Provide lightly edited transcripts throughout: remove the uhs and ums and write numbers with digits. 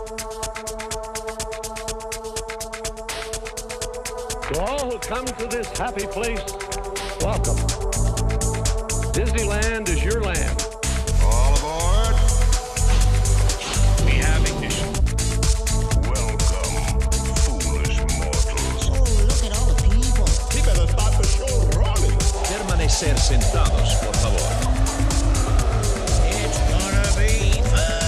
To all who come to this happy place, welcome. Disneyland is your land. All aboard. We have ignition. Welcome, foolish mortals. Oh, look at all the people. We better start the show rolling. Permanecer sentados, por favor. It's gonna be fun.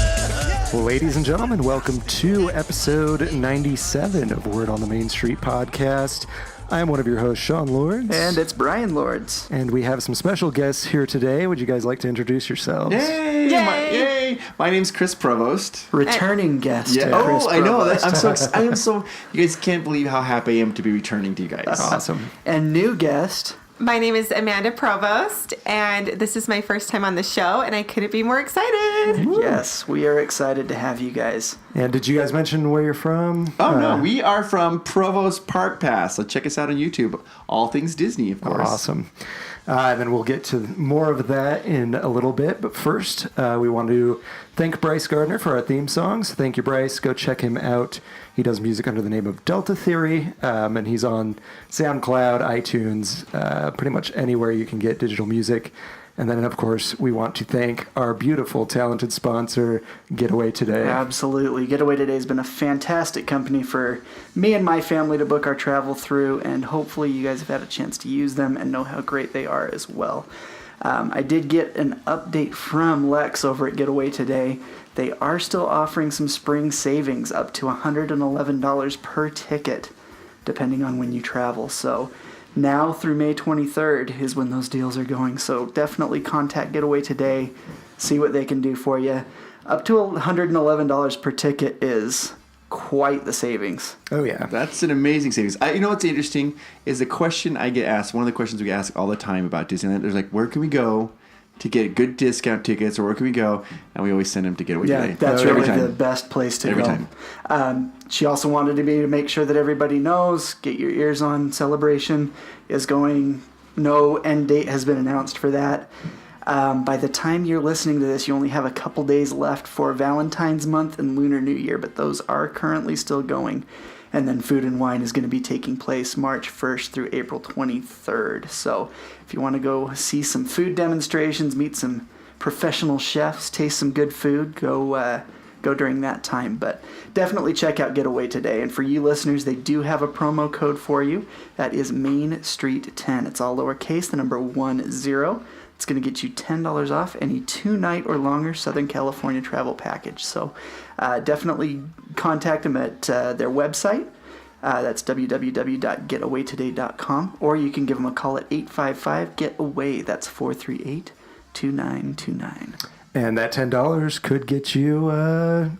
Ladies and gentlemen, welcome to episode 97 of Word on the Main Street podcast. I am one of your hosts, Sean Lords. And it's Brian Lords. And we have some special guests here today. Would you guys like to introduce yourselves? Yay! Yay! My name's Chris Provost. Returning guest. Yeah. Chris I know. Provost. I am so. You guys can't believe how happy I am to be returning to you guys. That's awesome. And new guest. My name is Amanda Provost, and this is my first time on the show, and I couldn't be more excited. Yes, we are excited to have you guys. And did you guys mention where you're from? Oh no, we are from Provost Park Pass. So check us out on YouTube. All things Disney, of course. Awesome. And then we'll get to more of that in a little bit. But first, we want to thank Bryce Gardner for our theme songs. Thank you, Bryce. Go check him out. He does music under the name of Delta Theory, and he's on SoundCloud, iTunes, pretty much anywhere you can get digital music. And then, of course, we want to thank our beautiful, talented sponsor, Getaway Today. Absolutely. Getaway Today has been a fantastic company for me and my family to book our travel through, and hopefully you guys have had a chance to use them and know how great they are as well. I did get an update from Lex over at Getaway Today. They are still offering some spring savings up to $111 per ticket, depending on when you travel. So now through May 23rd is when those deals are going. So definitely contact Getaway Today, see what they can do for you. Up to $111 per ticket is quite the savings. Oh, yeah. That's an amazing savings. You know what's interesting is the question I get asked, one of the questions we get asked all the time about Disneyland, there's like, where can we go to get good discount tickets, or where can we go? And we always send them to Getaway Today. Yeah, that's Every really time. the best place to Every go. time. She also wanted me to make sure that everybody knows, Get Your Ears On celebration is going, no end date has been announced for that. By the time you're listening to this, you only have a couple days left for Valentine's Month and Lunar New Year, but those are currently still going. And then Food and Wine is going to be taking place March 1st through April 23rd. So if you want to go see some food demonstrations, meet some professional chefs, taste some good food, go during that time. But definitely check out Getaway Today. And for you listeners, they do have a promo code for you. That is Main Street 10. It's all lowercase, the number 10. It's going to get you $10 off any 2-night or longer Southern California travel package. So definitely contact them at their website. That's www.getawaytoday.com. Or you can give them a call at 855-GET-AWAY. That's 438-2929. And that $10 could get you a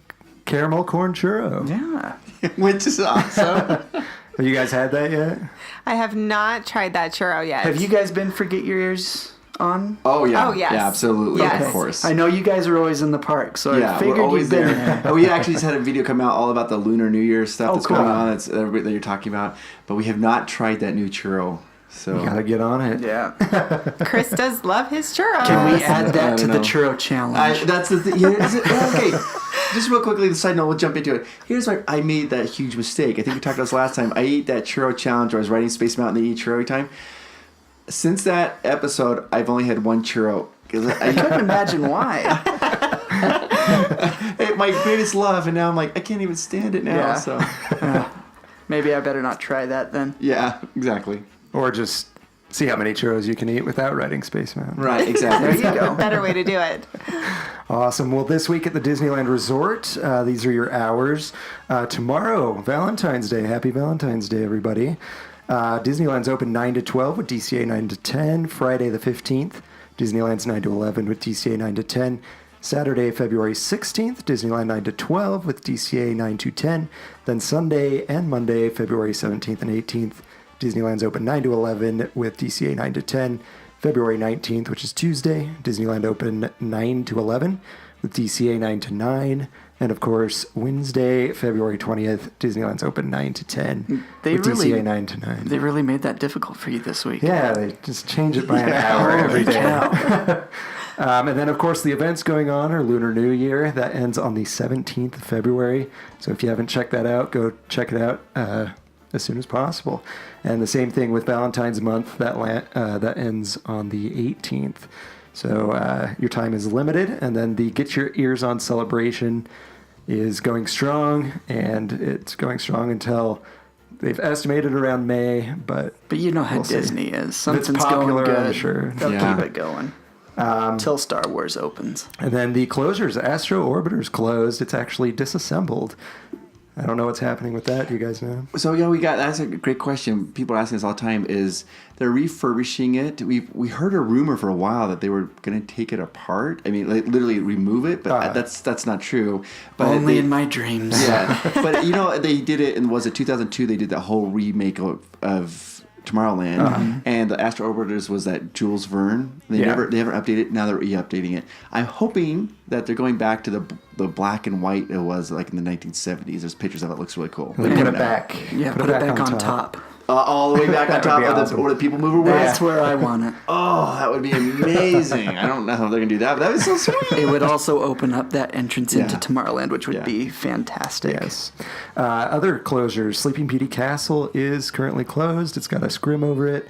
caramel corn churro. Yeah. Which is awesome. Have you guys had that yet? I have not tried that churro yet. Have you guys been for Get Your Ears On? Oh, yeah. Oh, yes. Yeah, absolutely. Yes. Of course. I know you guys are always in the park, so I figured we're always you'd been there. there. We actually just had a video come out all about the Lunar New Year stuff that's cool. going on that you're talking about, but we have not tried that new churro. So You gotta get on it. Yeah. Chris does love his churros. Can we add I that to don't the know. churro challenge? That's the thing. Okay, just real quickly, the side note, we'll jump into it. Here's why I made that huge mistake. I think we talked about this last time. I ate that churro challenge where I was riding Space Mountain to eat churro every time. Since that episode, I've only had one churro. I couldn't imagine why. My greatest love, and now I'm like, I can't even stand it now. Yeah. So Maybe I better not try that then. yeah, exactly. Or just see how many churros you can eat without riding Space Mountain. Right, exactly. There you go. Better way to do it. Awesome. Well, this week at the Disneyland Resort, these are your hours. Tomorrow, Valentine's Day. Happy Valentine's Day, everybody. Disneyland's open 9 to 12 with DCA 9 to 10. Friday the 15th, Disneyland's 9 to 11 with DCA 9 to 10. Saturday, February 16th, Disneyland 9 to 12 with DCA 9 to 10. Then Sunday and Monday, February 17th and 18th, Disneyland's open 9 to 11 with DCA 9 to 10. February 19th, which is Tuesday, Disneyland open 9 to 11 with DCA 9 to 9. And of course, Wednesday, February 20th, Disneyland's open 9 to 10 with DCA 9 to 9. They really made that difficult for you this week. Yeah, they just change it by an hour every day. And then, of course, the events going on are Lunar New Year. That ends on the 17th of February. So if you haven't checked that out, go check it out as soon as possible. And the same thing with Valentine's Month. That ends on the 18th. So your time is limited. And then the Get Your Ears On celebration is going strong. And it's going strong until... They've estimated around May, but you know how we'll Disney see. is. Something's popular, going good. I'm sure. They'll Yeah. keep it going till Star Wars opens. And then the closures. Astro Orbiter's closed. It's actually disassembled. I don't know what's happening with that. Do you guys know? So yeah, that's a great question. People are asking us all the time. Is they're refurbishing it? We heard a rumor for a while that they were going to take it apart. I mean, like, literally remove it, but that's not true. But Only in my dreams. Yeah, but they did it. And was it 2002? They did that whole remake of Tomorrowland, and the Astro Orbiters was that Jules Verne. They haven't updated it. Now they're re-updating it. I'm hoping that they're going back to the black and white it was like in the 1970s. There's pictures of it. It looks really cool. Put it back. Yeah, put it back on top. All the way back on top of awesome. where the people mover was. That's where I want it. Oh, that would be amazing. I don't know how they're going to do that, but that was so sweet. It would also open up that entrance into Yeah. Tomorrowland, which would Yeah. be fantastic. Yes. Other closures. Sleeping Beauty Castle is currently closed. It's got a scrim over it.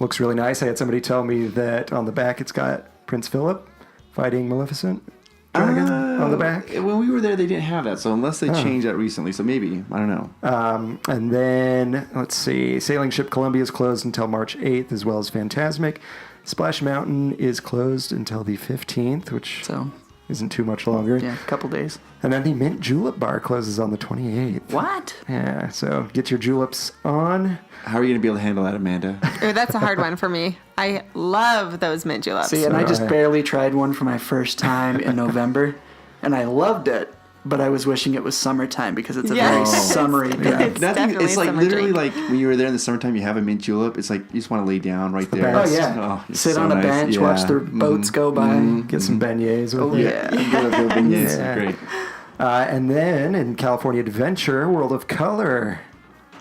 Looks really nice. I had somebody tell me that on the back it's got Prince Philip fighting Maleficent dragon on the back. When we were there, they didn't have that, so unless they changed that recently, so maybe. I don't know. And then, let's see, Sailing Ship Columbia is closed until March 8th, as well as Fantasmic. Splash Mountain is closed until the 15th, which So, isn't too much longer. yeah, a couple days. And then the Mint Julep Bar closes on the 28th. What? Yeah, so get your juleps on. How are you going to be able to handle that, Amanda? Ooh, that's a hard one for me. I love those mint juleps. See, and I just I- barely tried one for my first time in November, and I loved it, but I was wishing it was summertime because it's a very Yes. summery drink. It's definitely it's like summer literally drink. like when you were there in the summertime, you have a mint julep. It's like you just want to lay down right there. best. Oh, yeah. it's Sit so on a nice. bench, Yeah. watch the boats go by. Get some beignets with Oh, it. yeah. You gotta go beignets. Yeah. Great. And then in California Adventure, World of Color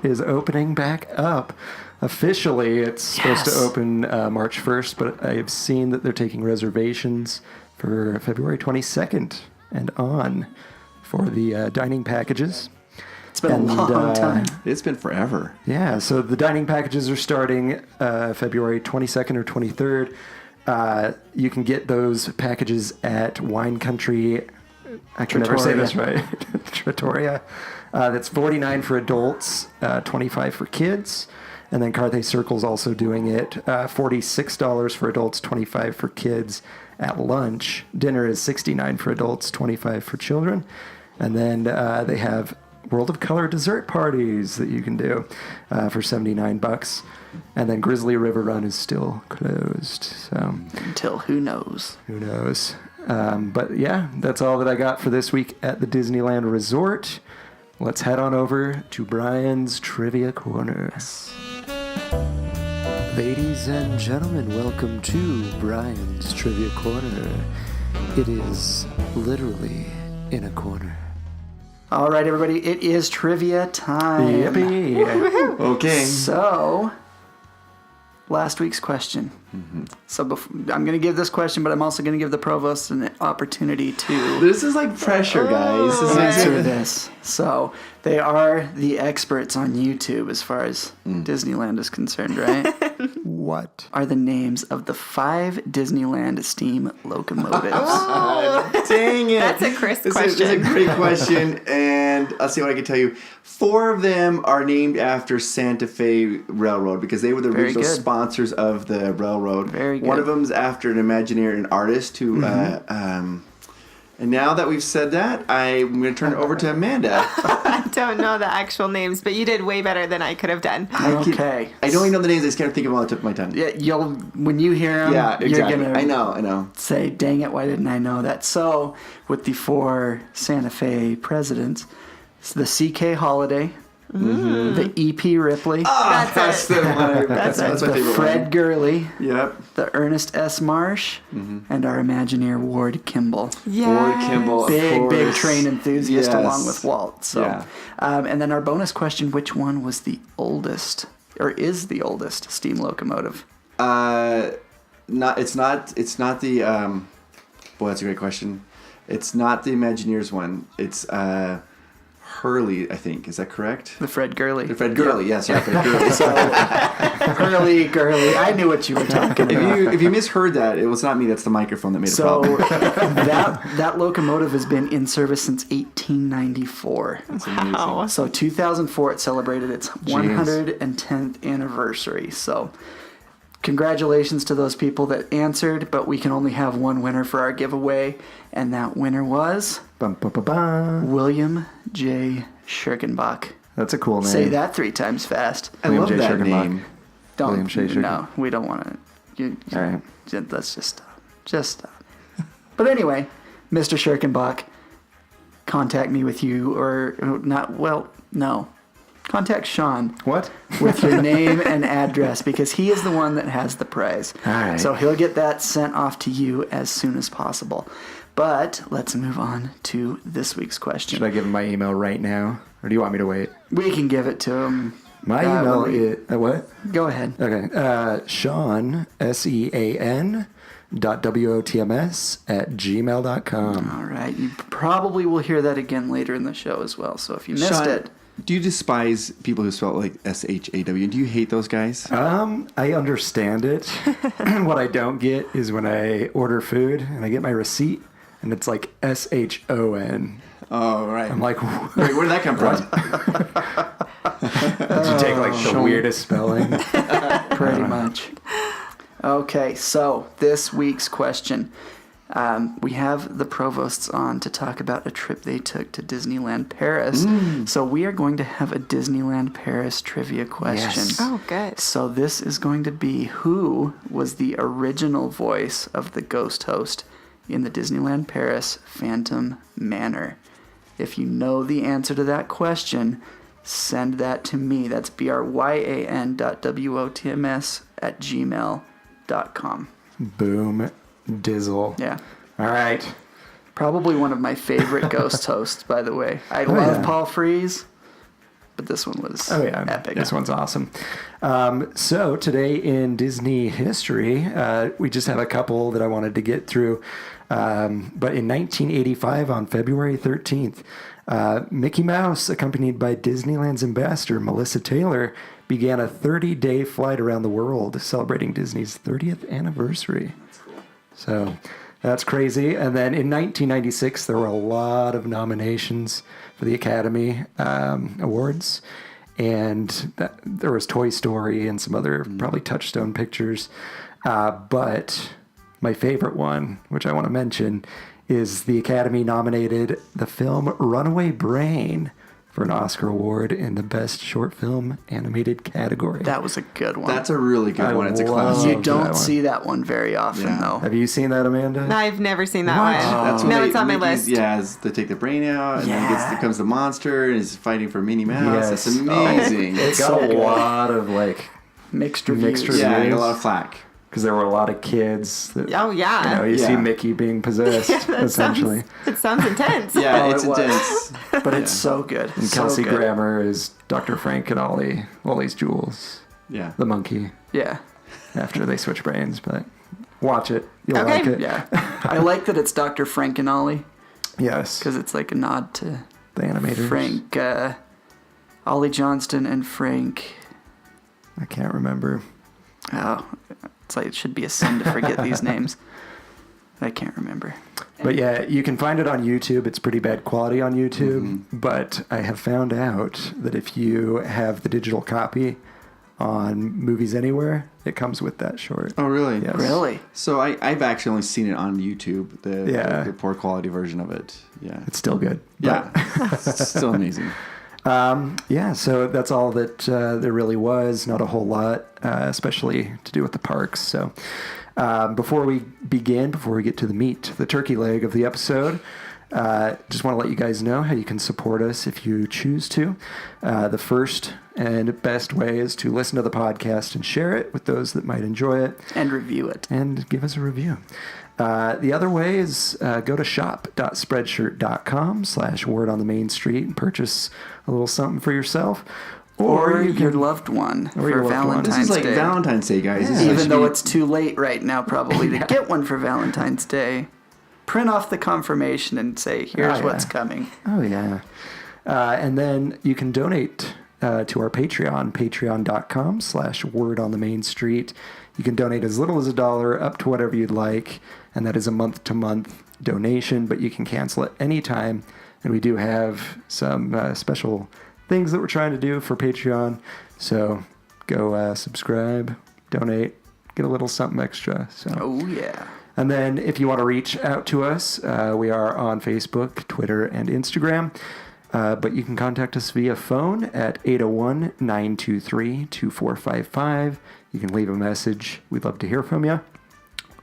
is opening back up. Officially, it's supposed to Yes. open March 1st, but I've seen that they're taking reservations for February 22nd and on for the dining packages. It's been And, a long time. It's been forever. Yeah, so the dining packages are starting February 22nd or 23rd. You can get those packages at Wine Country. I can never say this right. Trattoria. That's $49 for adults, $25 for kids. And then Carthay Circle's also doing it. $46 for adults, $25 for kids at lunch. Dinner is $69 for adults, $25 for children. And then they have World of Color dessert parties that you can do for $79. And then Grizzly River Run is still closed. So Until who knows? who knows? But yeah, that's all that I got for this week at the Disneyland Resort. Let's head on over to Brian's Trivia Corner. Ladies and gentlemen, welcome to Brian's Trivia Corner. It is literally in a corner. All right, everybody, it is trivia time. Yippee! Okay. So, last week's question. So I'm going to give this question, but I'm also going to give the provost an opportunity to This is like pressure, guys. This is answer this. So they are the experts on YouTube as far as Disneyland is concerned, right? What? Are the names of the 5 Disneyland steam locomotives. Dang it. That's a Chris This is question. a great question, and I'll see what I can tell you. 4 of them are named after Santa Fe Railroad because they were the Very original good. sponsors of the railroad. Very One good. of them's after an Imagineer and artist who. And now that we've said that, I'm going to turn it over to Amanda. I don't know the actual names, but you did way better than I could have done. Okay. I don't even know the names. I just can't think of them on the tip of my tongue. Yeah, when you hear them, Yeah, exactly. you're going to I know. say, dang it, why didn't I know that? So, with the 4 Santa Fe presidents, it's the CK Holiday, the EP Ripley, That's it. the one. That's my it. the favorite Fred one. Gurley, Yep. the Ernest S. Marsh, and our Imagineer Ward Kimball. Yeah. Ward Kimball. of Big course. train enthusiast Yes. along with Walt. So, Yeah. and then our bonus question, which one was the oldest, or is the oldest steam locomotive? It's not the. Boy, that's a great question. It's not the Imagineers one. It's Hurley, I think. Is that correct? The Fred Gurley. The Fred Gurley, yes, yeah, Fred Gurley. So, Hurley, Gurley. I knew what you were talking about. if you misheard that, it was not me. That's the microphone that made a problem. that locomotive has been in service since 1894. That's amazing. Wow. So 2004, it celebrated its 110th anniversary. So congratulations to those people that answered, but we can only have one winner for our giveaway, and that winner was Bum, ba, ba, ba. William J. Schirkenbach. That's a cool name. Say that 3 times fast. I William love J. that Schirkenbach. name. Don't. William J. Schirkenbach. No, we don't want to. All right. Let's just stop. Just stop. But anyway, Mr. Schirkenbach, contact me with you, or not. Well, no. Contact Sean What? with your name and address, because he is the one that has the prize. All right. So he'll get that sent off to you as soon as possible. But let's move on to this week's question. Should I give him my email right now? Or do you want me to wait? We can give it to him. My email is... what? Go ahead. Okay. Sean, SEAN, .wotms @gmail.com. All right. You probably will hear that again later in the show as well. So if you missed Sean, it... do you despise people who spell it like SHAW? Do you hate those guys? I understand it. What I don't get is when I order food and I get my receipt and it's like SHON. Oh, right. I'm like, Wait, where did that come from? did you take like the weirdest spelling? Pretty much. Okay, so this week's question. We have the Provosts on to talk about a trip they took to Disneyland Paris. So we are going to have a Disneyland Paris trivia question. Yes. Oh, good. So this is going to be, who was the original voice of the ghost host in the Disneyland Paris Phantom Manor? If you know the answer to that question, send that to me. That's bryan.wotms@gmail.com. Boom. Dizzle. Yeah. All right. Probably one of my favorite ghost hosts, by the way. I love Paul Frees, but this one was epic. This one's awesome. So today in Disney history, we just have a couple that I wanted to get through. But in 1985, on February 13th, Mickey Mouse, accompanied by Disneyland's ambassador, Melissa Taylor, began a 30-day flight around the world celebrating Disney's 30th anniversary. That's cool. So that's crazy. And then in 1996, there were a lot of nominations for the Academy Awards. And there was Toy Story and some other probably touchstone pictures. But my favorite one, which I want to mention, is the Academy nominated the film Runaway Brain for an Oscar award in the Best Short Film Animated category. That was a good one. That's a really good one. It's a classic. You don't see that one very often, though. Have you seen that, Amanda? I've never seen that What? one. That's No, when it's on my Mickey's- list. Yeah, they take the brain out, and then comes the monster, and is fighting for Minnie Mouse. Yes. That's amazing. It got a lot of like Mixed reviews. Yeah, I got a lot of flack. because there were a lot of kids. That, Oh, yeah. you see Yeah. Mickey being possessed, essentially. It sounds intense. Yeah, Oh, it's it was. intense. But it's so good. And so Kelsey good. Grammer is Dr. Frank and Ollie's Jules, Yeah. the monkey. Yeah. After they switch brains, but watch it. You'll Okay. like it. Yeah. I like that it's Dr. Frank and Ollie, Yes. because it's like a nod to The animators. Frank, Ollie Johnston and Frank. I can't remember. Oh, it's like it should be a sin to forget these names. I can't remember. But yeah, you can find it on YouTube. It's pretty bad quality on YouTube. But I have found out that if you have the digital copy on Movies Anywhere, it comes with that short. Oh, really? Yes. Really? So I've actually only seen it on YouTube, Yeah. the poor quality version of it. Yeah. It's still good. Yeah. It's still amazing. Yeah, so that's all that there really was. Not a whole lot, especially to do with the parks. So before we get to the meat, the turkey leg of the episode, just want to let you guys know how you can support us if you choose to. The first and best way is to listen to the podcast and share it with those that might enjoy it. And review it. And give us a review. The other way is go to shop.spreadshirt.com/word on the main street and purchase a little something for yourself. Or you your can- loved one or for your loved one. Valentine's This is like Day. Valentine's Day, guys. This is Even though actually- it's too late right now, probably, to get one for Valentine's Day. Print off the confirmation and say, here's Oh, what's yeah. coming. Oh, yeah. And then you can donate to our Patreon, patreon.com/word on the main street. You can donate as little as $1 up to whatever you'd like, and that is a month-to-month donation, but you can cancel at any time. And we do have some special things that we're trying to do for Patreon. So go subscribe, donate, get a little something extra. So. Oh, yeah. And then if you want to reach out to us, we are on Facebook, Twitter, and Instagram. But you can contact us via phone at 801-923-2455. You can leave a message. We'd love to hear from you.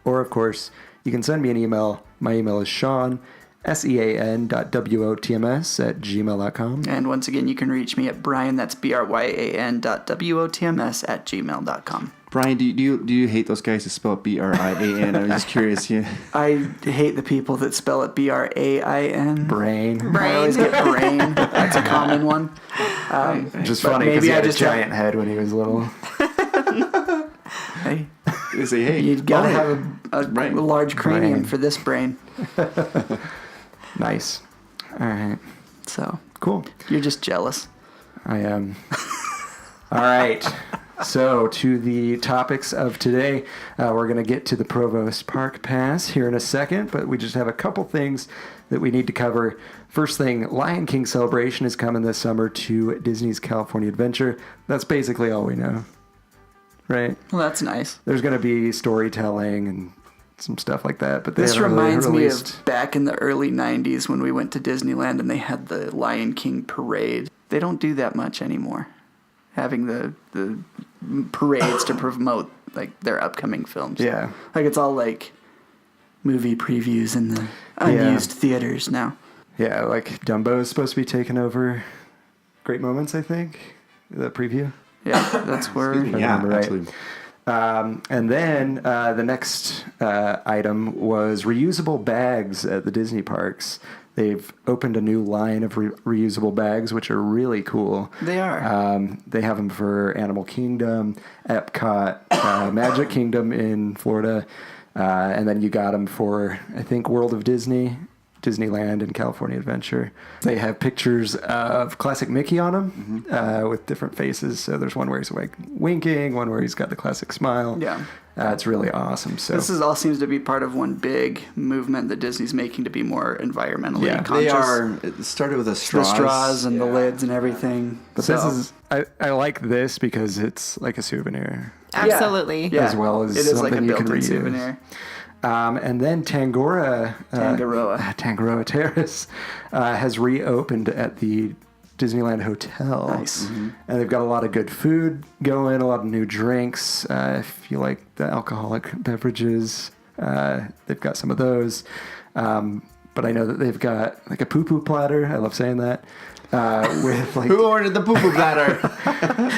Or, of course, you can send me an email. My email is Sean, sean.wotms@gmail.com. And once again, you can reach me at Bryan, that's bryan.wotms@gmail.com. Brian, do you hate those guys who spell it Brian? I'm just curious. Yeah. I hate the people that spell it Brain. Brain. I always get brain. That's a common one. Just But funny because maybe he I had a just have- giant head when he was little. Hey, They say, hey, you gotta oh, have a Brain. large cranium Brain. for this brain. Nice. All right. So Cool. you're just jealous. I am. All right. So, to the topics of today, we're going to get to the Provost Park Pass here in a second, but we just have a couple things that we need to cover. First thing, Lion King Celebration is coming this summer to Disney's California Adventure. That's basically all we know, right? Well, that's nice. There's going to be storytelling and some stuff like that, but they This haven't really reminds me released. of back in the early 90s when we went to Disneyland and they had the Lion King parade. They don't do that much anymore. Having the parades to promote like their upcoming films. Yeah. Like it's all like movie previews in the unused theaters now. Yeah, like Dumbo is supposed to be taking over Great Moments, I think, the preview. Yeah, that's where. I Yeah, remember right. absolutely. And then the next item was reusable bags at the Disney parks. They've opened a new line of reusable bags, which are really cool. They are. They have them for Animal Kingdom, Epcot, Magic Kingdom in Florida, and then you got them for, I think, World of Disney, Disneyland, and California Adventure. They have pictures of classic Mickey on them with different faces. So there's one where he's like winking, one where he's got the classic smile. Yeah. It's really awesome. So This is all seems to be part of one big movement that Disney's making to be more environmentally Yeah. conscious. They are. It started with the straws. The straws and the lids and everything. But So- this is I like this because it's like a souvenir. Absolutely. Yeah. As well as it is like a something you can built-in reuse. souvenir. And then Tangaroa Terrace has reopened at the Disneyland Hotel. Nice. And they've got a lot of good food going, a lot of new drinks. If you like the alcoholic beverages, they've got some of those. But I know that they've got like a poo-poo platter. I love saying that. With like Who ordered the poo-poo platter?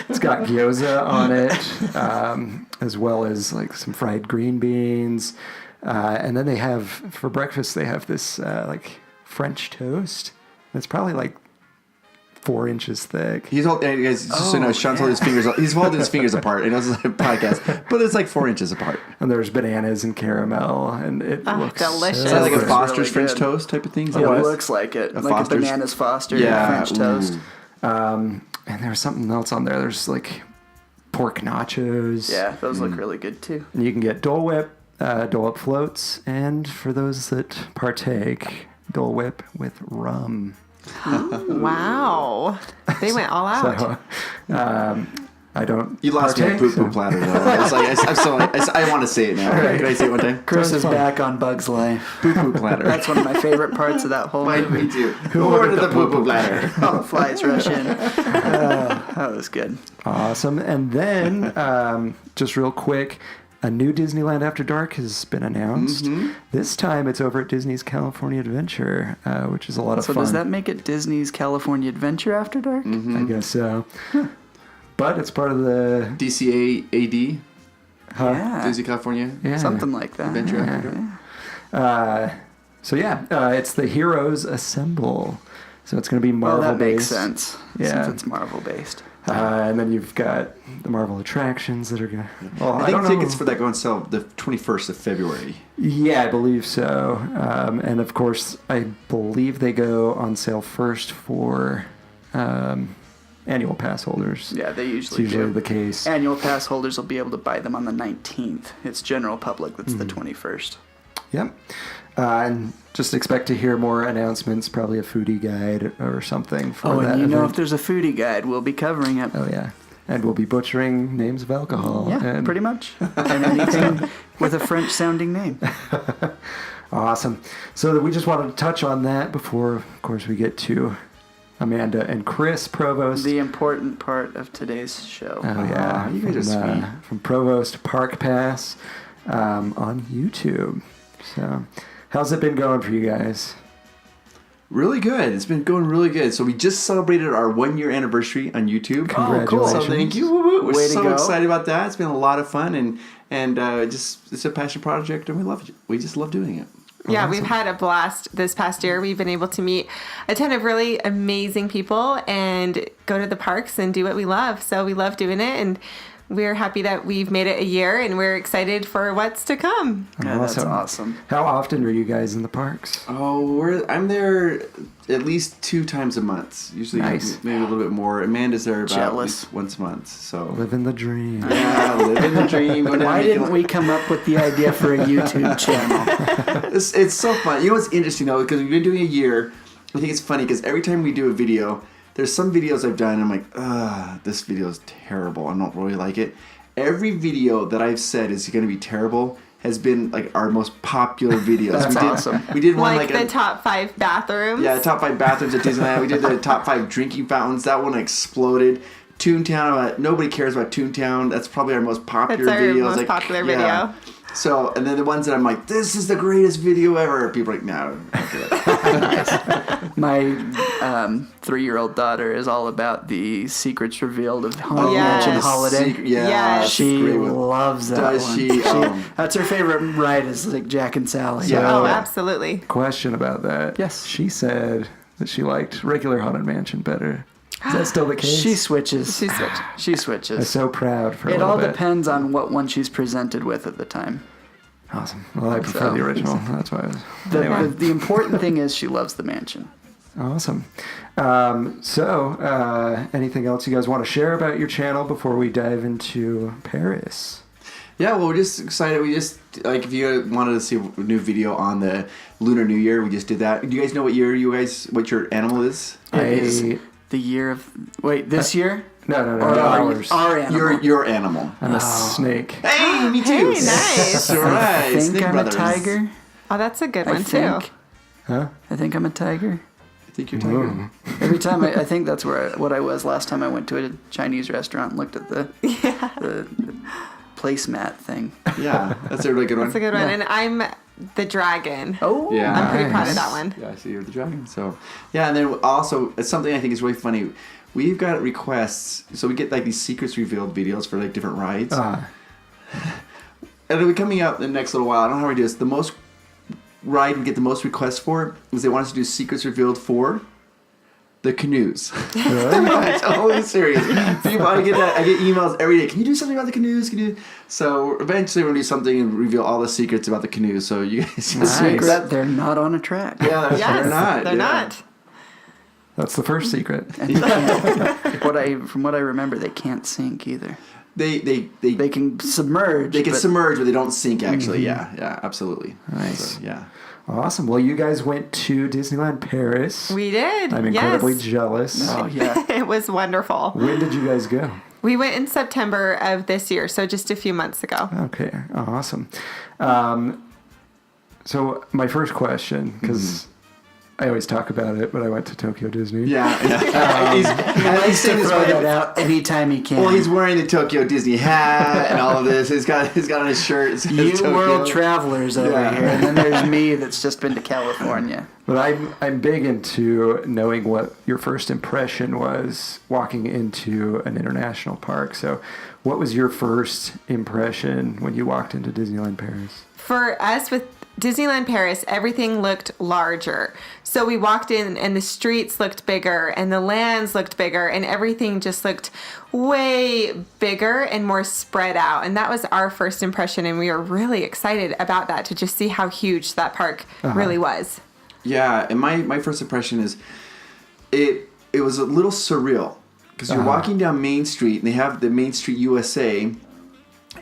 it's got gyoza on it, as well as like some fried green beans. And then they have, for breakfast, they have this like French toast. It's probably like 4 inches thick. He's holding, hey, guys, just so you know, Sean's holding his fingers. He's holding his fingers apart. I know this is a podcast, but it's like 4 inches apart. And there's bananas and caramel, and it looks delicious. so Is that like a good. Foster's really French good. toast type of thing? Is that It what it is? looks like it. Like Foster's? a bananas Foster Yeah, French toast. ooh. And there's something else on there. There's like pork nachos. Yeah, those look really good too. And you can get Dole Whip floats, and for those that partake, Dole Whip with rum. Wow. They went all out. So, I don't. You lost me at partake, poo-poo so- platter, though. It's like, I'm still, I want to say it now. right. Can I say it one time? Chris That's is fine. back on Bug's Life. Poo-poo platter. That's one of my favorite parts of that whole movie. Me too. Who ordered the poo-poo platter? All the flies rush in. That was good. Awesome. And then, just real quick, a new Disneyland After Dark has been announced. This time it's over at Disney's California Adventure, which is a lot of So fun. does that make it Disney's California Adventure After Dark? I guess so. But it's part of the DCA AD, Yeah. Disney California yeah. Something like that. Adventure After Dark. So yeah, it's the Heroes Assemble. So it's going to be Well, Marvel that makes based. sense. Yeah. Since it's Marvel based. And then you've got the Marvel attractions that are going to... Well, I think tickets for that go on sale the 21st of February. Yeah, I believe so. And of course, I believe they go on sale first for annual pass holders. Yeah, they It's usually usually do. the case. Annual pass holders will be able to buy them on the 19th. It's general public that's the 21st. Yep. And just expect to hear more announcements, probably a foodie guide or something for that and you know event. if there's a foodie guide, we'll be covering it. Oh, yeah. And we'll be butchering names of alcohol. Yeah, and pretty much. And anything with a French-sounding name. Awesome. So we just wanted to touch on that before, of course, we get to Amanda and Chris Provost. The important part of today's show. Oh, yeah. you guys are sweet. From Provost Park Pass on YouTube. So, how's it been going for you guys? Really good. It's been going really good. So we just celebrated our 1-year anniversary on YouTube. Congratulations. So thank you. Woo, woo. We're Way to so go. excited about that. It's been a lot of fun and just it's a passion project and we love it. We just love doing it. Yeah, we've had a blast this past year. We've been able to meet a ton of really amazing people and go to the parks and do what we love. So we love doing it, and we're happy that we've made it a year, and we're excited for what's to come. Yeah, that's awesome. How often are you guys in the parks? Oh, I'm there at least 2 times a month. Usually Nice. maybe a little bit more. Amanda's there about at Jealous. least once a month. So Living the dream. yeah, living the dream. Go down Why and didn't we come up with the idea for a YouTube channel? It's so fun. You know what's interesting though, because we've been doing a year. I think it's funny because every time we do a video, there's some videos I've done and I'm like, this video is terrible. I don't really like it. Every video that I've said is going to be terrible has been like our most popular videos. That's awesome. We did one Like like the top 5 bathrooms. yeah, top 5 bathrooms at Disneyland. We did the top 5 drinking fountains. That one exploded. Toontown. Nobody cares about Toontown. That's probably our most popular That's our video. most It's like, popular yeah. video. So, and then the ones that I'm like, this is the greatest video ever. People are like, no. My 3-year-old daughter is all about the secrets revealed of Haunted Yes. Mansion Holiday. Yeah, Yes. that's a She great one. loves that Does one. she? That's her favorite ride is like Jack and Sally. Yeah. Oh, absolutely. Question about that. Yes. She said that she liked regular Haunted Mansion better. Is that still the case? She switches. She switched. She I'm switches. so proud for a It little all bit. depends on what one she's presented with at the time. Awesome. Well, I prefer So- the original. That's why I was... The important thing is she loves the mansion. Awesome. Anything else you guys want to share about your channel before we dive into Paris? Yeah, well, we're just excited. We just, like, if you wanted to see a new video on the Lunar New Year, we just did that. Do you guys know what your animal is? It is the year of... Wait, this year? No, Or ours. our animal. Your animal. I'm a snake. Hey, me too. Hey, nice. All right. I think Snake I'm Brothers. a tiger. Oh, that's a good I one, think. too. Huh? I think I'm a tiger. I think you're tiger. Every time I think that's what I was last time I went to a Chinese restaurant and looked at the placemat thing. Yeah, that's a really good one. That's a good one. Yeah. And I'm the dragon. Oh, Yeah. I'm pretty proud Nice. of that one. Yeah, I see you're the dragon. So, yeah, and then also, it's something I think is really funny. We've got requests, so we get like these secrets revealed videos for like different rides. And it'll be coming out in the next little while. I don't know how we do this. The most ride we get the most requests for is they want us to do secrets revealed for the canoes. I'm totally serious. People, I get emails every day. Can you do something about the canoes? So eventually we're gonna do something and reveal all the secrets about the canoes. So you guys just secret, they're not on a track. Yeah, Yes, they're not. They're yeah. not. That's the first secret. And they can't, from what I remember, they can't sink either. They They can submerge. They can but submerge, but they don't sink. Actually, yeah, absolutely. Nice. So, yeah. Awesome. Well, you guys went to Disneyland Paris. We did. I'm incredibly yes. jealous. Oh yeah. It was wonderful. When did you guys go? We went in September of this year, so just a few months ago. Okay, awesome. So my first question, because I always talk about it, but I went to Tokyo Disney. Yeah. He's saying to this throw right that out anytime he can. Well, he's wearing the Tokyo Disney hat and all of this. He's got on his shirt. It says you Tokyo. world travelers over Yeah. here, and then there's me that's just been to California. But I'm big into knowing what your first impression was walking into an international park. So what was your first impression when you walked into Disneyland Paris? For us, with Disneyland Paris, everything looked larger. So we walked in and the streets looked bigger and the lands looked bigger and everything just looked way bigger and more spread out. And that was our first impression. And we were really excited about that, to just see how huge that park really was. Yeah, and my first impression is it was a little surreal, because you're walking down Main Street and they have the Main Street USA,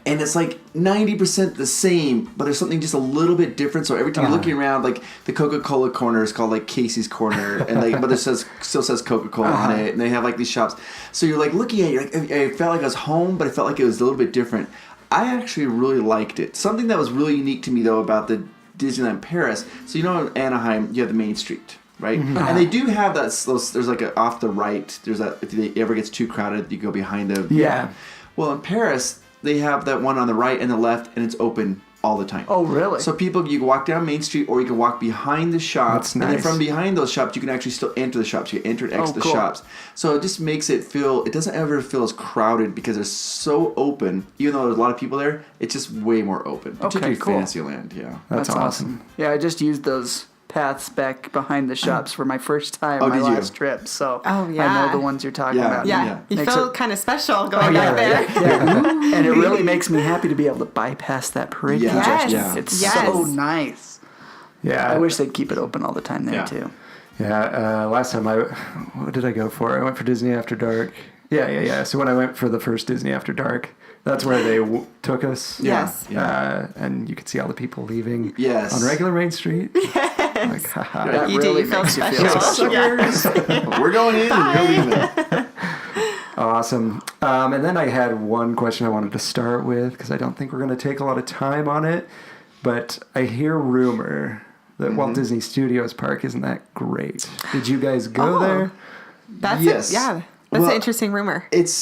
and it's like 90% the same, but there's something just a little bit different. So every time you're looking around, like the Coca-Cola corner is called like Casey's Corner, and like, but it still says Coca-Cola on it, and they have like these shops. So you're like looking at it, you're like, I felt like I was home, but I felt like it was a little bit different. I actually really liked it. Something that was really unique to me though about the Disneyland Paris. So in Anaheim, you have the Main Street, right? And they do have that. There's like a off the right. There's that. If it ever gets too crowded, you go behind the. Yeah. Well, in Paris, they have that one on the right and the left, and it's open all the time. Oh, really? So you can walk down Main Street, or you can walk behind the shops. That's nice. And then from behind those shops, you can actually still enter the shops. You can enter and exit the shops. So it just makes it doesn't ever feel as crowded, because it's so open. Even though there's a lot of people there, it's just way more open. Particularly cool. Fantasyland, yeah. That's awesome. Yeah, I just used those paths back behind the shops for my first time, Oh, my did you? last trip. So Oh, I yeah. know the ones you're talking Yeah. about. Yeah, you Makes feel it- kind of special going back there. Yeah. And it really makes me happy to be able to bypass that parade. Yeah. Yes, Yeah. It's yes. so nice. Yeah. I wish they'd keep it open all the time there Yeah. too. Yeah, last time what did I go for? I went for Disney After Dark. Yeah. So when I went for the first Disney After Dark, that's where they took us. Yes. And you could see all the people leaving Yes. on regular Main Street. Yes. Like, haha. That You really do, you feel makes you special. feel special. Yeah. We're going in and you're leaving. Awesome. And then I had one question I wanted to start with, because I don't think we're going to take a lot of time on it. But I hear rumor that Walt Disney Studios Park isn't that great. Did you guys go there? That's Yes. That's Well, an interesting rumor. It's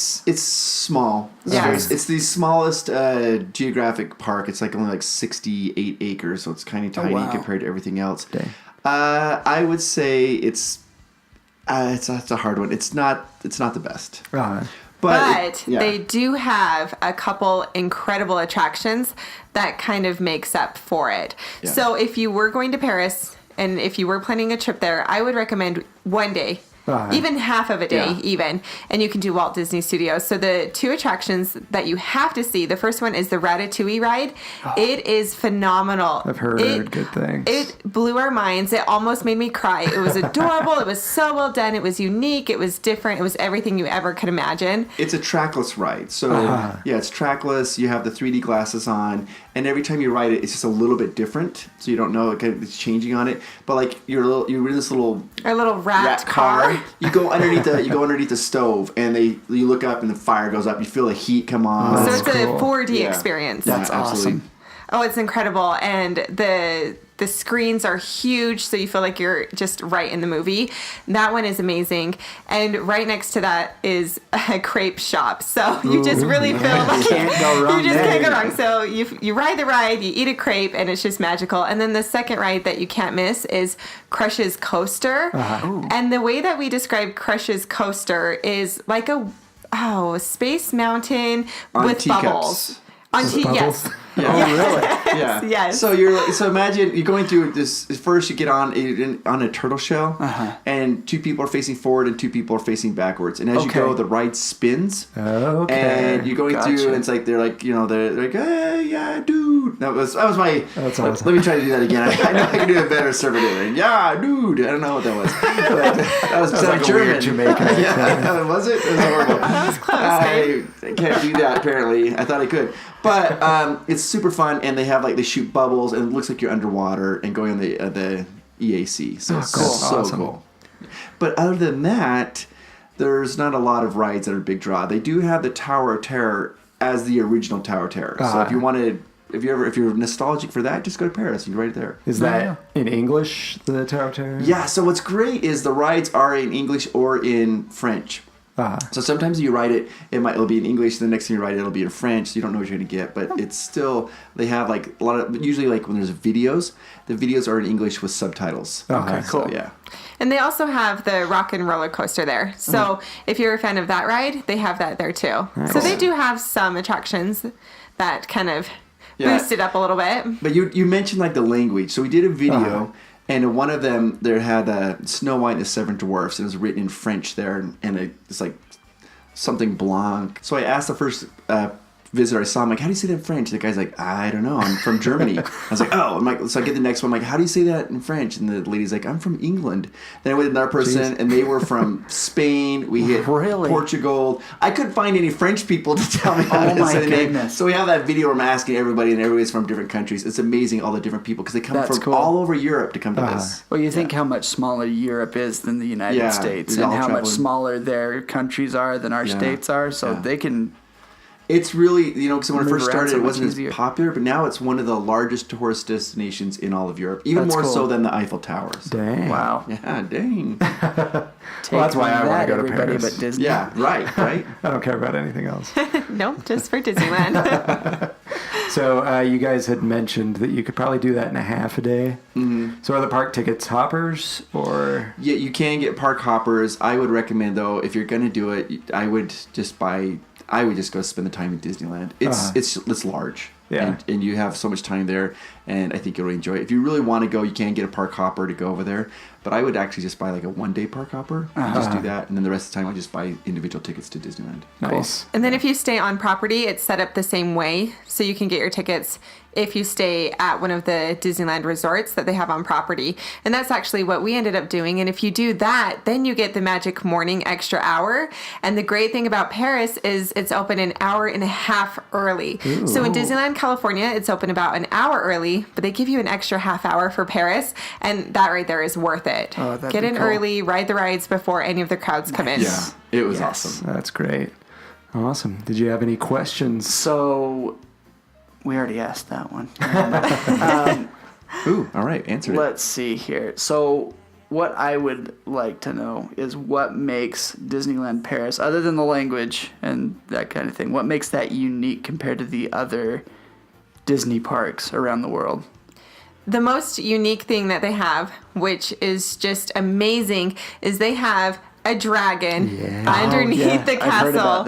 small. Yes. It's the smallest geographic park. It's like only like 68 acres, so it's kind of tiny wow. compared to everything else. Dang. I would say it's a hard one. It's not the best. But yeah. they do have a couple incredible attractions that kind of makes up for it. Yeah. So if you were going to Paris and if you were planning a trip there, I would recommend one day. Even half of a day, Yeah. and you can do Walt Disney Studios. So the two attractions that you have to see, the first one is the Ratatouille ride. It is phenomenal. I've heard good things. It blew our minds. It almost made me cry. It was adorable. It was so well done. It was unique. It was different. It was everything you ever could imagine. It's a trackless ride. So, yeah, it's trackless. You have the 3D glasses on, and every time you ride it, it's just a little bit different. So you don't know it's changing on it. But like you're in this little Our little rat car. You go underneath the stove, and you look up, and the fire goes up. You feel the heat come on. So it's a cool. 4D Yeah. experience. That's absolutely. awesome. Oh, it's incredible. And the screens are huge, so you feel like you're just right in the movie. That one is amazing. And right next to that is a crepe shop. So you just really feel like Can't go wrong you just there. can't go wrong. So you ride the ride, you eat a crepe, and it's just magical. And then the second ride that you can't miss is Crush's Coaster. And the way that we describe Crush's Coaster is like a Space Mountain On with teacups. bubbles. Bubbles? Yes. Yeah. Oh, really? Yeah. Yes. So imagine you're going through this. First, you get on a turtle shell, and two people are facing forward and two people are facing backwards. And as you Okay. go, the ride spins. Okay. And you're going Gotcha. through, and it's like they're like hey, yeah, dude. That was my. That's awesome. Let me try to do that again. I know I can do a better servitor. Yeah, dude. I don't know what that was. But that was like a German. weird Jamaican Yeah, was it? It was horrible. That was close, I can't do that. Apparently, I thought I could. But it's super fun, and they shoot bubbles, and it looks like you're underwater and going on the EAC. So it's cool. so Awesome. cool. But other than that, there's not a lot of rides that are a big draw. They do have the Tower of Terror as the original Tower of Terror. So if you wanted, if you're nostalgic for that, just go to Paris. You can ride it there. Is that in English, the Tower of Terror? Yeah. So what's great is the rides are in English or in French. So sometimes you write it, it'll be in English, and the next thing you write it'll be in French, so you don't know what you're going to get, but it's still, they have like a lot of, usually like when there's videos, the videos are in English with subtitles. Okay, So, cool. yeah. And they also have the rock and roller coaster there. So if you're a fan of that ride, they have that there too. So they do have some attractions that kind of boost it up a little bit. But you mentioned like the language. So we did a video, and in one of them there had Snow White and the Seven Dwarfs, and it was written in French there, and it's like something blanc. So I asked the first visitor I saw, I'm like, how do you say that in French? The guy's like, I don't know, I'm from Germany. I was like, oh, I'm like, so I get the next one, I'm like, how do you say that in French? And the lady's like, I'm from England. Then I went to another person, and they were from Spain. We hit Portugal. I couldn't find any French people to tell me how to say the name. So we have that video where I'm asking everybody, and everybody's from different countries. It's amazing, all the different people, because they come from all over Europe to come to this. Well, you think how much smaller Europe is than the United States, and how much smaller their countries are than our states are, so they can... It's really, because when it first started, it wasn't as popular, but now it's one of the largest tourist destinations in all of Europe, even more so than the Eiffel Towers. Dang. Wow. Yeah, dang. Well, that's why I want to go to Paris. But Disney. Yeah, right. I don't care about anything else. Nope, just for Disneyland. So you guys had mentioned that you could probably do that in a half a day. Mm-hmm. So are the park tickets hoppers, or? Yeah, you can get park hoppers. I would recommend, though, if you're going to do it, I would just go spend the time in Disneyland. It's large. Yeah. And you have so much time there, and I think you'll really enjoy it. If you really want to go, you can get a park hopper to go over there. But I would actually just buy like a one-day park hopper and just do that. And then the rest of the time, I just buy individual tickets to Disneyland. Nice. Cool. And then if you stay on property, it's set up the same way. So you can get your tickets if you stay at one of the Disneyland resorts that they have on property. And that's actually what we ended up doing. And if you do that, then you get the magic morning extra hour. And the great thing about Paris is it's open an hour and a half early. Ooh. So in Disneyland, California, it's open about an hour early, but they give you an extra half hour for Paris. And that right there is worth it. Get in early, ride the rides before any of the crowds come in. Yeah, it was awesome. That's great. Awesome. Did you have any questions? So... we already asked that one. Ooh, all right, answer it. Let's see here. So what I would like to know is what makes Disneyland Paris, other than the language and that kind of thing, what makes that unique compared to the other Disney parks around the world? The most unique thing that they have, which is just amazing, is they have a dragon underneath the castle.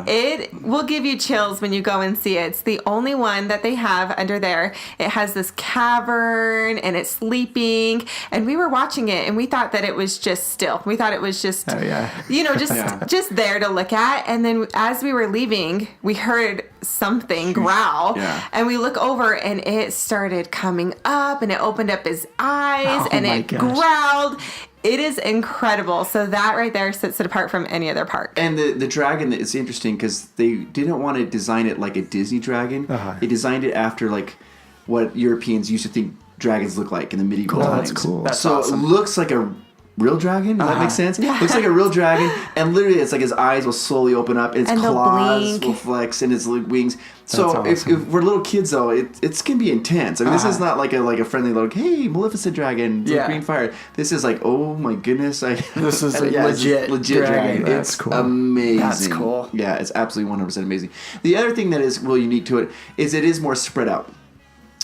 It will give you chills when you go and see it. It's the only one that they have under there. It has this cavern and it's sleeping. And we were watching it and we thought that it was just still. We thought it was just, just there to look at. And then as we were leaving, we heard something growl. And we look over and it started coming up and it opened up his eyes and it growled. It is incredible. So that right there sets it apart from any other park. And the dragon, it's interesting because they didn't want to design it like a Disney dragon. They designed it after like what Europeans used to think dragons look like in the medieval times. That's cool. That's so awesome. it looks like a real dragon. Does that make sense? Yeah. Looks like a real dragon, and literally it's like his eyes will slowly open up, and his claws will flex, and his wings. So if we're little kids, though, it can be intense. I mean, this is not like a friendly little, hey, Maleficent dragon, green fire. This is like, oh my goodness, this is a legit dragon. It's cool. Amazing. That's cool. Yeah, it's absolutely 100% amazing. The other thing that is really unique to it is more spread out.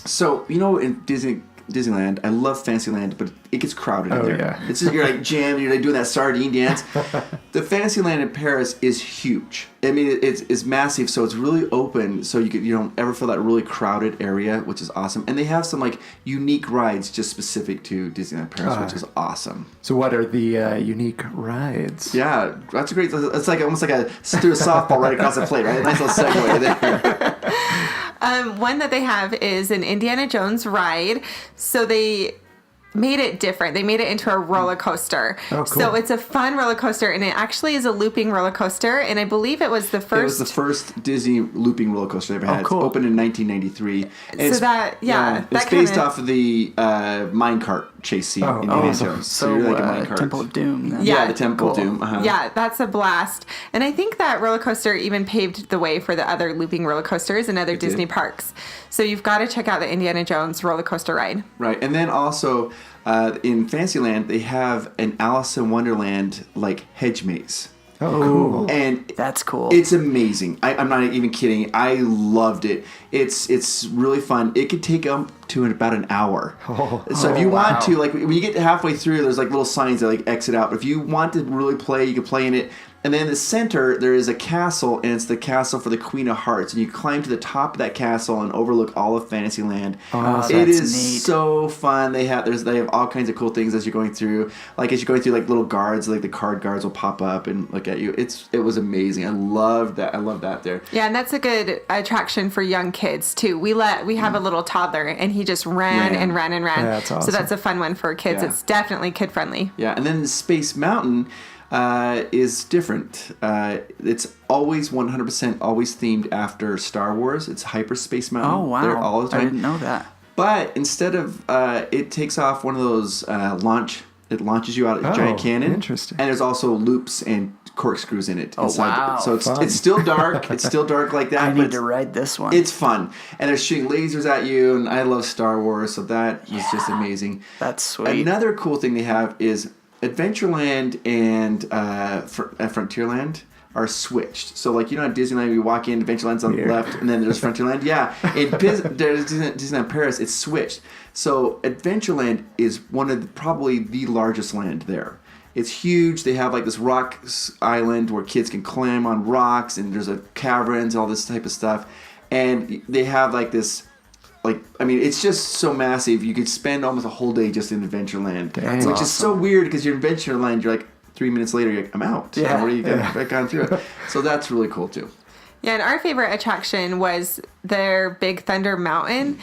So in Disneyland, I love Fantasyland, but it gets crowded in there. Yeah. It's just, you're like jammed, you're like doing that sardine dance. The Fantasyland in Paris is huge. I mean, it's massive, so it's really open, so you don't ever feel that really crowded area, which is awesome. And they have some like unique rides just specific to Disneyland Paris, which is awesome. So what are the unique rides? Yeah, that's a great. It's like almost like a softball right across the plate, right? A nice little segue there. One that they have is an Indiana Jones ride. So they made it different. They made it into a roller coaster. Oh, cool. So it's a fun roller coaster, and it actually is a looping roller coaster. And I believe it was the first. It was the first Disney looping roller coaster they ever had. Oh, cool. It's opened in 1993. And so it's based off of the minecart chase scene in Indiana Jones. So you're like a minecart. Temple of Doom. Then. Yeah, the Temple of Doom. Yeah, that's a blast. And I think that roller coaster even paved the way for the other looping roller coasters in other Disney parks. So you've got to check out the Indiana Jones roller coaster ride. Right, and then also in Fantasyland they have an Alice in Wonderland like hedge maze. Oh, cool! And that's cool. It's amazing. I'm not even kidding. I loved it. It's really fun. It could take up to about an hour. So if you want to, like when you get halfway through, there's like little signs that like exit out. But if you want to really play, you can play in it. And then in the center, there is a castle, and it's the castle for the Queen of Hearts. And you climb to the top of that castle and overlook all of Fantasyland. It is neat. so fun. They have all kinds of cool things as you're going through. Like as you're going through, like little guards, like the card guards will pop up and look at you. It was amazing. I loved that. I love that there. Yeah, and that's a good attraction for young kids too. We have a little toddler, and he just ran and ran and ran. Yeah, that's awesome. So that's a fun one for kids. Yeah. It's definitely kid friendly. Yeah, and then the Space Mountain is different. It's always 100% always themed after Star Wars. It's Hyperspace Mountain. Oh, wow. There all the time. I didn't know that. But instead of it takes off one of those it launches you out at a giant cannon. Interesting. And there's also loops and corkscrews in it. Oh, wow. So Fun. it's still dark. It's still dark like that. I but need to ride this one. It's fun. And they're shooting lasers at you, and I love Star Wars, so that was just amazing. That's sweet. Another cool thing they have is Adventureland and Frontierland are switched. So, like, at Disneyland, you walk in, Adventureland's on the left, and then there's Frontierland. Yeah. In Disneyland Paris, it's switched. So, Adventureland is probably the largest land there. It's huge. They have, like, this rock island where kids can climb on rocks, and there's caverns and all this type of stuff. And they have, like, this... it's just so massive. You could spend almost a whole day just in Adventureland, which is so weird because you're in Adventureland. You're like 3 minutes later, you're like, I'm out. Yeah. Where are you going back on through it? So that's really cool too. Yeah, and our favorite attraction was their Big Thunder Mountain.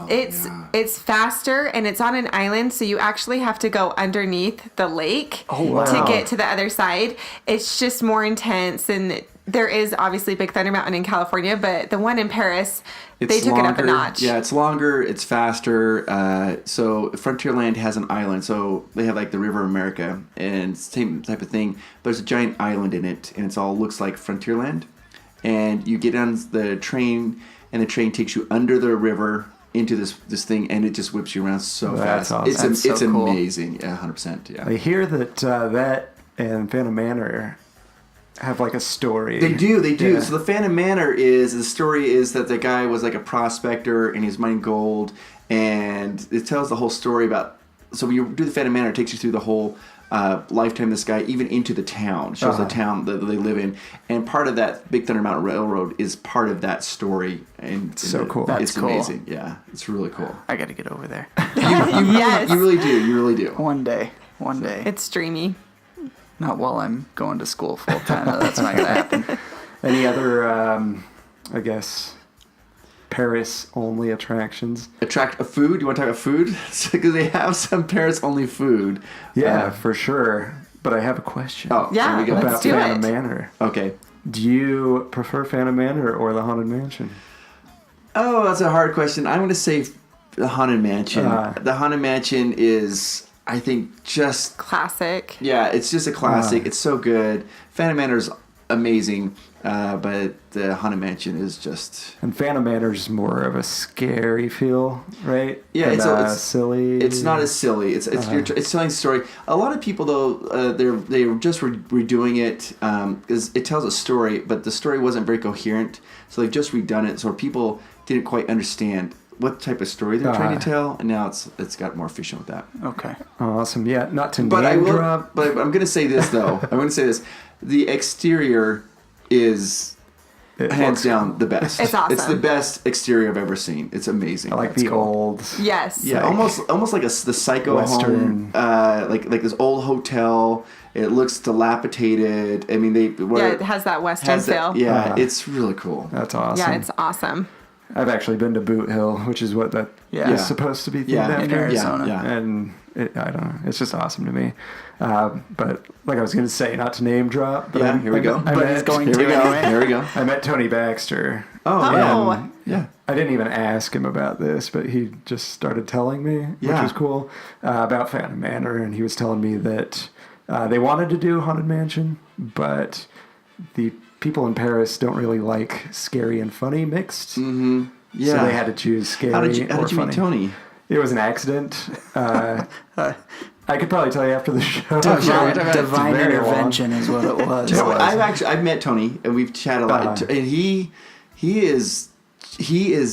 It's faster, and it's on an island, so you actually have to go underneath the lake to get to the other side. It's just more intense, and there is obviously Big Thunder Mountain in California, but the one in Paris, they took it up a notch. Yeah, it's longer, it's faster. So Frontierland has an island, so they have like the River America, and it's the same type of thing. But there's a giant island in it, and it all looks like Frontierland. And you get on the train, and the train takes you under the river into this thing, and it just whips you around so That's fast. awesome. It's so cool. amazing. Yeah, 100%. Yeah. I hear that that and Phantom Manor have like a story. They do. Yeah. So the Phantom Manor the story is that the guy was like a prospector and he's mining gold, and it tells the whole story about. So when you do the Phantom Manor, it takes you through the whole lifetime of this guy, even into the town. It shows the town that they live in, and part of that Big Thunder Mountain Railroad is part of that story. And So cool. It's That's cool. amazing. Yeah, it's really cool. I got to get over there. Yes. You really do. You really do. One day. It's dreamy. Not while I'm going to school full time. That's not going to happen. Any other, I guess, Paris-only attractions? Food? You want to talk about food? Because they have some Paris-only food. Yeah, for sure. But I have a question. Oh, Yeah, there we go. let's about do Phantom it. Manor. Okay. Do you prefer Phantom Manor or the Haunted Mansion? Oh, that's a hard question. I'm going to say the Haunted Mansion. The Haunted Mansion is, I think, just... Classic. Yeah, it's just a classic. It's so good. Phantom Manor is amazing, but the Haunted Mansion is just... And Phantom Manor's more of a scary feel, right? Yeah, than, it's silly. It's not as silly. It's telling a story. A lot of people though they're just redoing it because it tells a story, but the story wasn't very coherent. So they've just redone it, so people didn't quite understand what type of story they're trying to tell, and now it's got more efficient with that. Okay. Awesome. Yeah, not to But name I will. drop. But I'm going to say this though. I'm going to say this: the exterior is hands down the best. It's awesome. It's the best exterior I've ever seen. It's amazing. I like It's the cool. old. Yes. Yeah, almost like the Psycho Western. home, like this old hotel. It looks dilapidated. I mean, It has that Western feel. It's really cool. That's awesome. Yeah, it's awesome. I've actually been to Boot Hill, which is what that is supposed to be themed Yeah. after. In Arizona. Yeah. And I don't know. It's just awesome to me. But like I was going to say, not to name drop. But Yeah, here we go. But he's going Here we to go. anyway. Here we go. I met Tony Baxter. Oh. Yeah. I didn't even ask him about this, but he just started telling me, which Yeah. was cool, about Phantom Manor. And he was telling me that they wanted to do Haunted Mansion, but the people in Paris don't really like scary and funny mixed. Mm-hmm. Yeah. So they had to choose scary How did you or meet funny. Tony? It was an accident. I could probably tell you after the show. Divine Very long. intervention is what it was. No, I've met Tony and we've chatted a lot, and he is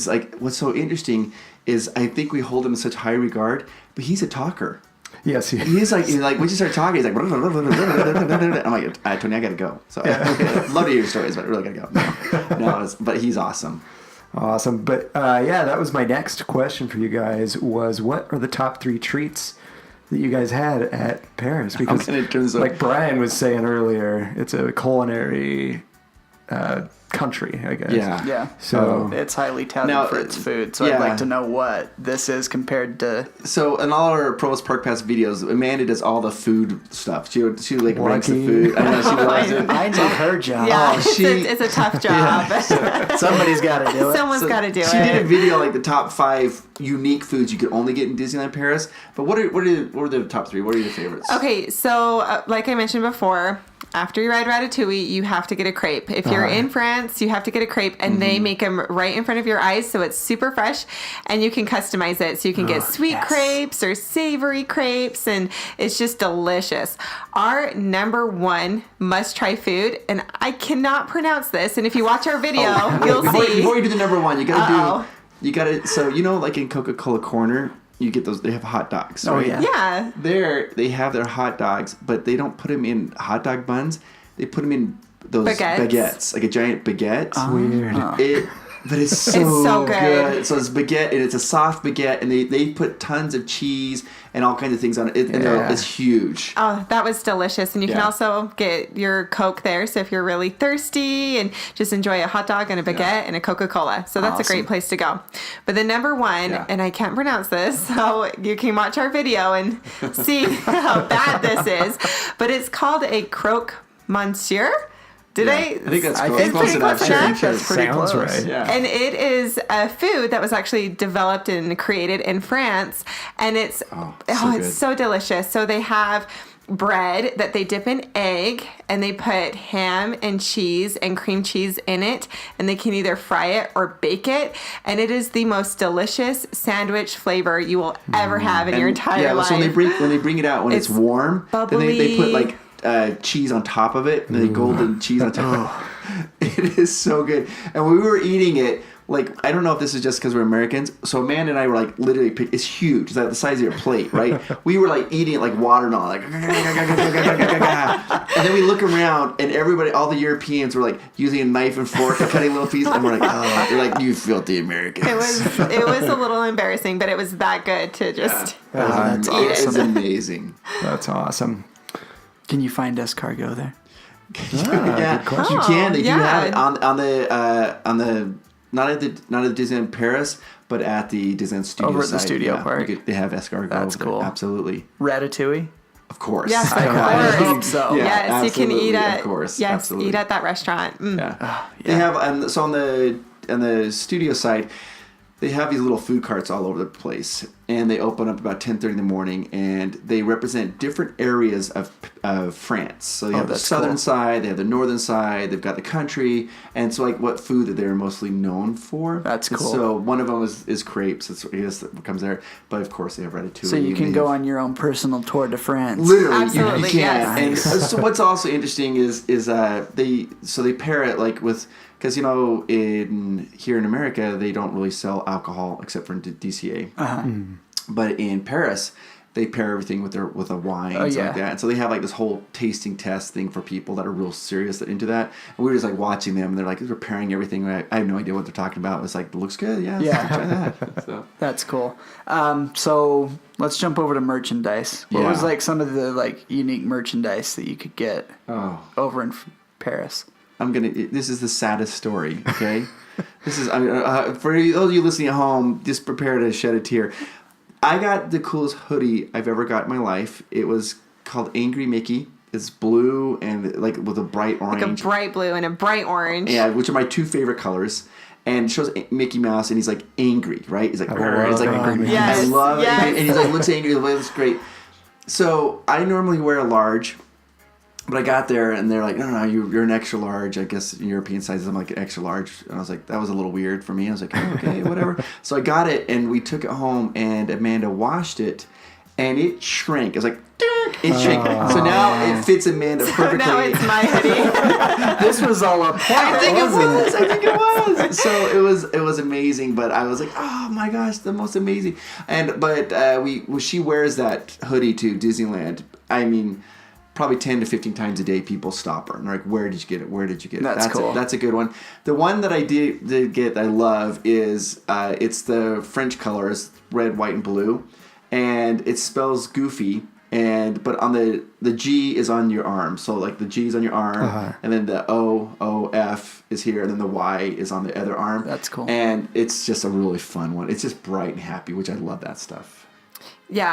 like, what's so interesting is I think we hold him in such high regard, but he's a talker. Yes, He's like once you start talking, he's like, I'm like, Tony, I gotta go. So love to hear your stories, but I really gotta go. No, but he's awesome. Awesome. But that was my next question for you guys was what are the top 3 treats that you guys had at Paris? Because like Brian was saying earlier, it's a culinary country, I guess. Yeah. So it's highly touted for its food. So I'd like to know what this is compared to. So in all our Provost Park Pass videos, Amanda does all the food stuff. She like ranks the food. I know she loves it. I need her job. Yeah, it's a tough job. Somebody's got to do it. Someone's got to do it. She did a video like the top 5 unique foods you could only get in Disneyland Paris. But what are the top 3? What are your favorites? Okay, so like I mentioned before, after you ride Ratatouille, you have to get a crepe. If you're in France, you have to get a crepe, and they make them right in front of your eyes, so it's super fresh, and you can customize it. So you can get sweet crepes or savory crepes, and it's just delicious. Our number 1 must-try food, and I cannot pronounce this, and if you watch our video, you'll see. Before you do the number 1, you gotta so like in Coca-Cola Corner, you get those. They have hot dogs. Right? Yeah. There, they have their hot dogs, but they don't put them in hot dog buns. They put them in those baguettes, like a giant baguette. Weird. But it's so good. So it's baguette, and it's a soft baguette, and they put tons of cheese and all kinds of things on it. It's huge. Oh, that was delicious. And you can also get your Coke there. So if you're really thirsty and just enjoy a hot dog and a baguette and a Coca-Cola. So that's a great place to go. But the number 1, and I can't pronounce this, so you can watch our video and see how bad this is. But it's called a croque monsieur. I think that's close. It's pretty close enough. That's pretty close. Right. Yeah. And it is a food that was actually developed and created in France. And it's so delicious. So they have bread that they dip in egg, and they put ham and cheese and cream cheese in it, and they can either fry it or bake it, and it is the most delicious sandwich flavor you will ever have in your entire life. So when they bring it out when it's warm, bubbly. then they put like cheese on top of it, and the golden cheese on top. It is so good. And when we were eating it, like, I don't know if this is just because we're Americans. So Amanda and I were like literally, it's huge. It's like the size of your plate, right? We were like eating it like watermelon, like, and then we look around, and everybody, all the Europeans were like using a knife and fork and cutting little pieces, and we're like, oh, you're like, you filthy Americans. It was a little embarrassing, but it was that good to just that's eat awesome. it. It's amazing. That's awesome. Can you find escargot there? Yeah, you can. They do have it on the not at the Disneyland Paris, but at the Disneyland Studio over at the side. Studio Park. They have escargot. That's over there. cool. Absolutely. Ratatouille. Of course. Yes, of I course. hope so. Yeah, Yes, you can eat at. Of course. Yes, absolutely. eat at that restaurant. Yeah. They have so on the studio side, they have these little food carts all over the place, and they open up about 10:30 in the morning, and they represent different areas of France. So they have the southern side, they have the northern side, they've got the country, and so like what food that they're mostly known for. That's and cool. So one of them is crepes. That's I guess that comes there, but of course they have ratatouille. So you can go on your own personal tour de France. Literally, Absolutely, you can. yes. And so what's also interesting is they pair it like with. Because, here in America, they don't really sell alcohol except for DCA. But in Paris, they pair everything with a wine and stuff like that. And so they have like this whole tasting test thing for people that are real serious into that. And we were just like watching them, and they're like, they're pairing everything. I have no idea what they're talking about. It's like, it looks good. Yeah. Try that. So. That's cool. So let's jump over to merchandise. What was like some of the like unique merchandise that you could get over in Paris? This is the saddest story, okay? This is, for those of you listening at home, just prepare to shed a tear. I got the coolest hoodie I've ever got in my life. It was called Angry Mickey. It's blue and like with a bright orange. Like a bright blue and a bright orange. Yeah, which are my two favorite colors. And it shows Mickey Mouse, and he's like angry, right? He's like, he's like angry. Yes, I love it. yes. And he's like, looks angry. It looks great. So I normally wear a large. But I got there, and they're like, no, you're an extra large. I guess in European sizes, I'm like an extra large. And I was like, that was a little weird for me. I was like, oh, okay, whatever. So I got it, and we took it home, and Amanda washed it. and it shrank. It was like, it shrank. So now it fits Amanda perfectly. Now it's my hoodie. This was all a plan. I think it was. So it was amazing, but I was like, oh my gosh, the most amazing. She wears that hoodie to Disneyland. I mean, probably 10 to 15 times a day, people stop her and they're like, where did you get it? Where did you get it? That's cool. That's a good one. The one that I did get that I love is it's the French colors, red, white, and blue, and it spells Goofy. But on the G is on your arm, so like the G is on your arm, and then the OF is here, and then the Y is on the other arm. That's cool. And it's just a really fun one. It's just bright and happy, which I love that stuff. Yeah,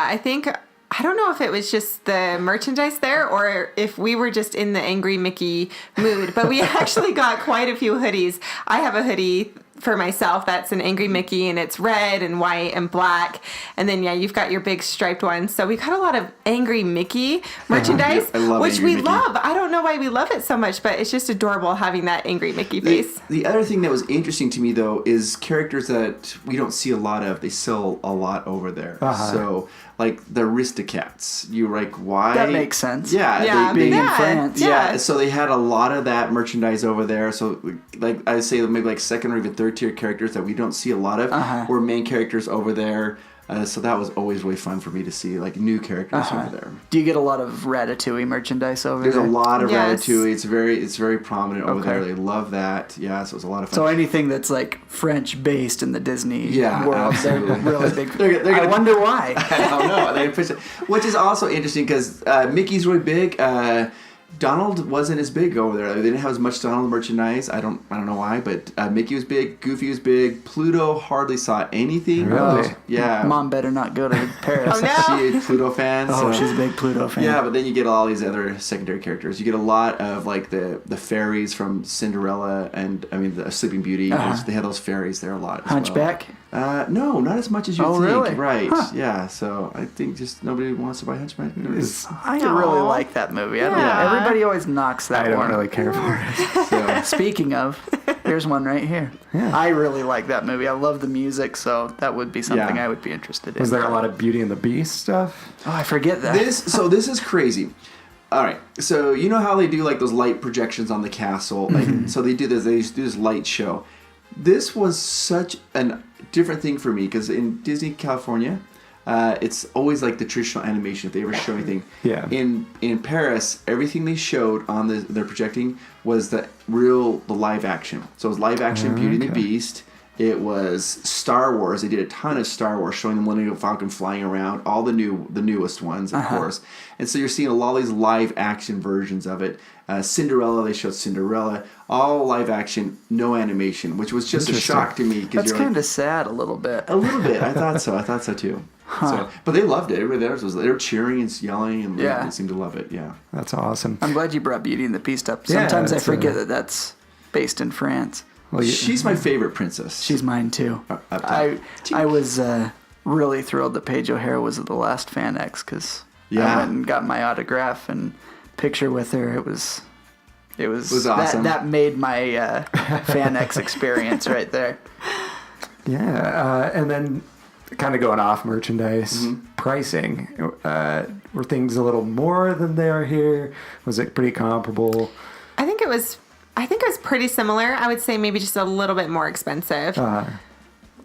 I don't know if it was just the merchandise there or if we were just in the Angry Mickey mood, but we actually got quite a few hoodies. I have a hoodie for myself that's an Angry Mickey, and it's red and white and black. And then, yeah, you've got your big striped one. So we got a lot of Angry Mickey merchandise, which we love. I don't know why we love it so much, but it's just adorable having that Angry Mickey face. The other thing that was interesting to me, though, is characters that we don't see a lot of. They sell a lot over there. So, like the Aristocats, you're like, why? That makes sense. Yeah. Being in France. Yeah, so they had a lot of that merchandise over there. So, like, I'd say maybe like second or even third tier characters that we don't see a lot of were main characters over there. So that was always really fun for me to see, like, new characters over there. Do you get a lot of Ratatouille merchandise over there? There's a lot of Yes. Ratatouille. It's very prominent over there. They love that. Yeah, so it's a lot of fun. So anything that's like French based in the Disney world, absolutely. they're really big. They're I wonder why. I don't know. They push it, which is also interesting because Mickey's really big. Donald wasn't as big over there. They didn't have as much Donald merchandise. I don't know why, but Mickey was big, Goofy was big, Pluto hardly saw anything. Really? Yeah. Mom better not go to Paris. Oh, no. She a Pluto fan. Oh, so. she's a big Pluto fan. Yeah, but then you get all these other secondary characters. You get a lot of like the fairies from Cinderella and the Sleeping Beauty. They have those fairies there a lot. As Hunchback? Well. No, not as much as you think. Really? Right. Huh. Yeah. So I think just nobody wants to buy Hunchback. I really like that movie. I don't know. Everybody always knocks that I one. don't really care for it. So. Speaking of, here's one right here. Yeah. I really like that movie. I love the music, so that would be something I would be interested in. Was there a lot of Beauty and the Beast stuff? Oh, I forget that. This is crazy. All right, so you know how they do like those light projections on the castle, like so they do this light show. This was such a different thing for me because in Disney California, it's always like the traditional animation if they ever show anything. Yeah. In Paris, everything they showed on their projecting was the live action. So it was live action Beauty and the Beast. It was Star Wars. They did a ton of Star Wars, showing the Millennium Falcon flying around, all the newest ones, of course. And so you're seeing a lot of these live action versions of it. Cinderella, they showed Cinderella, all live action, no animation, which was just a shock to me. That's kind of sad a little bit. A little bit. I thought so too. So, but they loved it. Everybody there they were cheering and yelling, and they seemed to love it. Yeah, that's awesome. I'm glad you brought Beauty and the Beast up. Sometimes I forget that that's based in France. Well, she's my favorite princess. She's mine too. I was really thrilled that Paige O'Hara was the last Fan X because I went and got my autograph and picture with her. It was awesome. That made my Fan X experience right there. Yeah, and then kind of going off merchandise pricing. Were things a little more than they are here? Was it pretty comparable? I think it was pretty similar. I would say maybe just a little bit more expensive.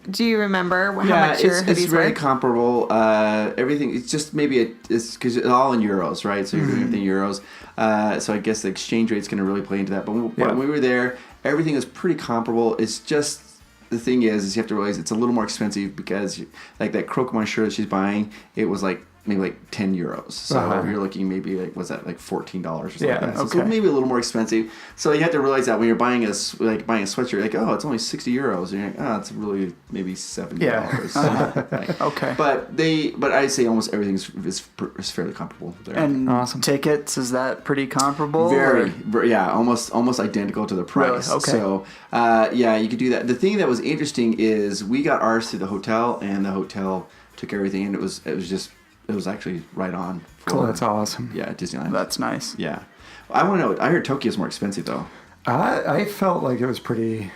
Do you remember how much your hoodies were? It's very comparable. Everything, it's just maybe it's because it's all in euros, right? So you're doing everything in euros. So I guess the exchange rate's going to really play into that. But when we were there, everything was pretty comparable. It's just, the thing is you have to realize it's a little more expensive because like that Croque-Monsieur shirt that she's buying, it was like maybe like 10 euros. So you're looking maybe like, was that like $14 or something like that? So it's maybe a little more expensive. So you have to realize that when you're buying a sweatshirt, you're like, oh, it's only 60 euros. And you're like, oh, it's really maybe $70. Right. Okay. But I'd say almost everything is fairly comparable there. And tickets, is that pretty comparable? Very, almost identical to the price. Really? Okay. So you could do that. The thing that was interesting is we got ours through the hotel, and the hotel took everything, and it was actually right on. Cool, that's awesome. Yeah, Disneyland. That's nice. Yeah. I want to know, I heard Tokyo's more expensive, though. I felt like it was pretty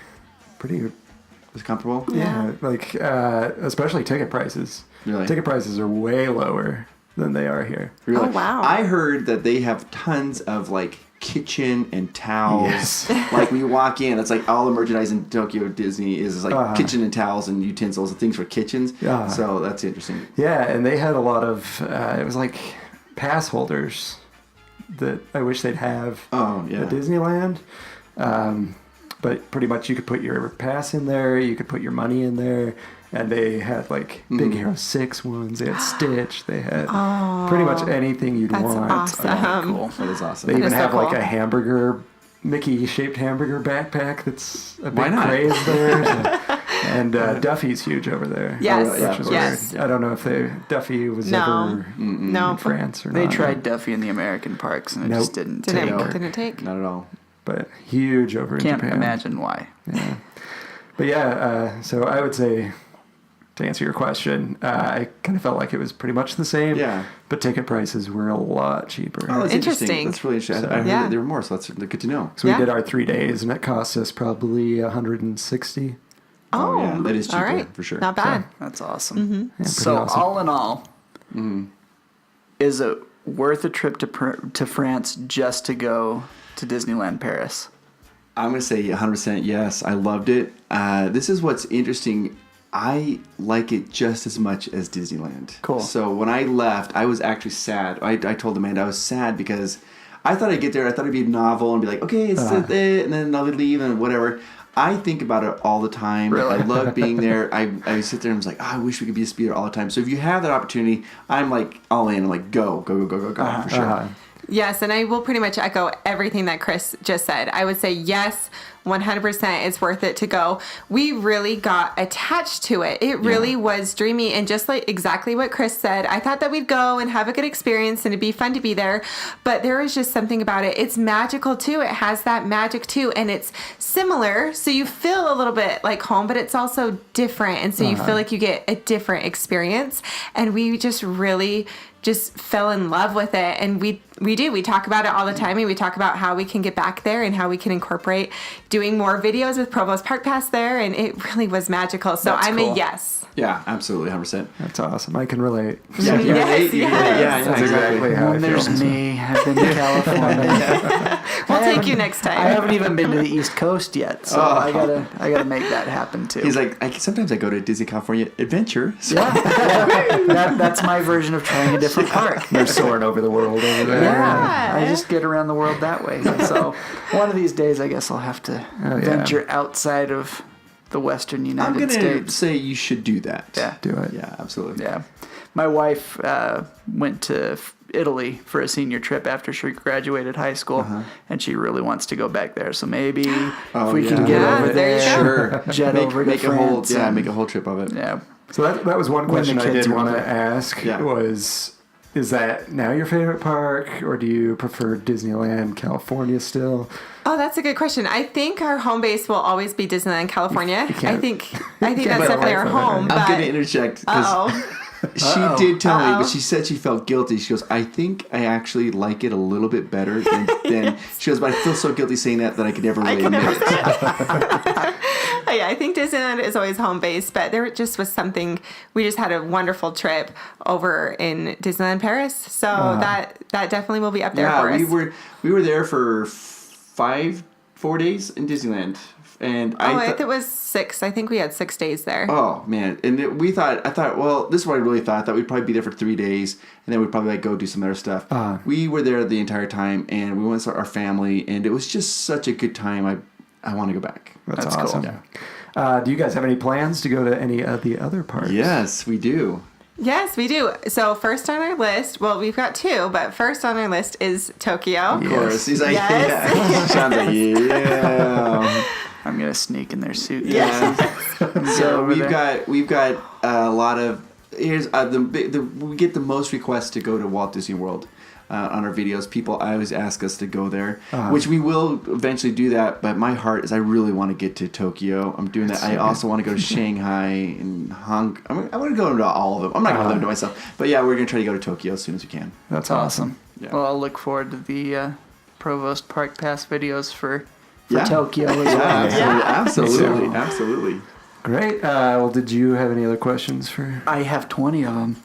Was it comparable? Yeah, like especially ticket prices. Really? Ticket prices are way lower than they are here. Really? Oh, wow. I heard that they have tons of like kitchen and towels. Yes. Like when you walk in, it's like all the merchandise in Tokyo Disney is like kitchen and towels and utensils and things for kitchens. So that's interesting. Yeah, and they had a lot of it was like pass holders that I wish they'd have at Disneyland. But pretty much you could put your pass in there, you could put your money in there, and they had like Big Hero 6 ones, they had Stitch, they had pretty much anything you'd want. Awesome. Cool. That is awesome. They even is so have like cool. a hamburger, Mickey-shaped hamburger backpack that's a Why big not? craze there. And Duffy's huge over there. Yes. Which is Yes. weird. I don't know if Duffy was ever No. in France or They not. tried Duffy in the American parks, and it just didn't take. Didn't take. Not at all. But huge over in Can't Japan. imagine why. Yeah. But yeah, so I would say, to answer your question, I kind of felt like it was pretty much the same. Yeah. But ticket prices were a lot cheaper. Oh, that's interesting. Interesting. That's really interesting. I heard Yeah. that there were more, so that's good to know. So we Yeah. did our 3 days, and it cost us probably $160. Oh, yeah, that is cheaper all right. for sure. Not bad. That's awesome. Mm-hmm. Yeah, pretty So awesome. all in all, is it worth a trip to France just to go to Disneyland Paris? I'm going to say 100% yes. I loved it. This is what's interesting. I like it just as much as Disneyland. Cool. So when I left, I was actually sad. I told Amanda I was sad because I thought I'd get there. I thought it'd be novel and be like, okay, it's it, and then I'll leave and whatever. I think about it all the time. Really? I love being there. I sit there and I'm like, I wish we could be there all the time. So if you have that opportunity, I'm like all in. I'm like, go for sure. Yes, and I will pretty much echo everything that Chris just said. I would say yes, 100% it's worth it to go. We really got attached to it. It really was dreamy, and just like exactly what Chris said, I thought that we'd go and have a good experience and it'd be fun to be there, but there was just something about it. It's magical too. It has that magic too, and it's similar, so you feel a little bit like home, but it's also different, and so you feel like you get a different experience, and we just really just fell in love with it. And we talk about it all the time, and we talk about how we can get back there and how we can incorporate doing more videos with Provost Park Pass there, and it really was magical. So That's I'm cool. a yes. Yeah, absolutely, 100%. That's awesome. I can relate. Yeah, Yes, yes. That's exactly how I When feel. there's me, I've been to California. We'll take you next I time. haven't even been to the East Coast yet, so I gotta make that happen too. He's like, sometimes I go to Disney California Adventure. So That's my version of trying a different park. They're soaring over the world over there. Yeah. I just get around the world that way. So one of these days, I guess I'll have to venture outside of the Western I'm United going to States. say you should do that. Yeah. Do it. Yeah, absolutely. Yeah. My wife went to Italy for a senior trip after she graduated high school, and she really wants to go back there. So maybe if we can get Yeah, over there you there, go. Sure. jet over to make a whole France. and- make a whole trip of it. Yeah. So that was one When the question I kids did are want to older. ask Yeah. was, is that now your favorite park, or do you prefer Disneyland California still? Oh, that's a good question. I think our home base will always be Disneyland, California. I can't- think can't that's get definitely away our from it, home. right? But I'm going to interject because she did tell me, but she said she felt guilty. She goes, I think I actually like it a little bit better than she goes, but I feel so guilty saying that I could never really admit it. yeah, I think Disneyland is always home base, but there just was something. We just had a wonderful trip over in Disneyland Paris, so that definitely will be up there for us. we were there for 4 days in Disneyland, and I think it was 6. I think we had 6 days there. Oh man! And I thought, well, this is what I really thought. I thought we'd probably be there for 3 days, and then we'd probably go do some other stuff. We were there the entire time, and we went with our family, and it was just such a good time. I want to go back. That's cool. awesome. Do you guys have any plans to go to any of the other parks? Yes, we do. Yes, we do. So first on our list, well, we've got 2, but first on our list is Tokyo. Of course. He's like, Yes. yeah. Sean's like, yeah. I'm gonna sneak in their suit. So we've got a lot of here's we get the most requests to go to Walt Disney World. On our videos, people always ask us to go there, which we will eventually do that. But my heart is I really want to get to Tokyo. I'm doing that. I also want to go to Shanghai and Hong Kong. I want to go to all of them. I'm not going to limit myself. But yeah, we're going to try to go to Tokyo as soon as we can. That's Awesome. Yeah. Well, I'll look forward to the Provost Park Pass videos for Yeah. Tokyo as well. Yeah, absolutely. Great. Well, did you have any other questions for? I have 20 of them.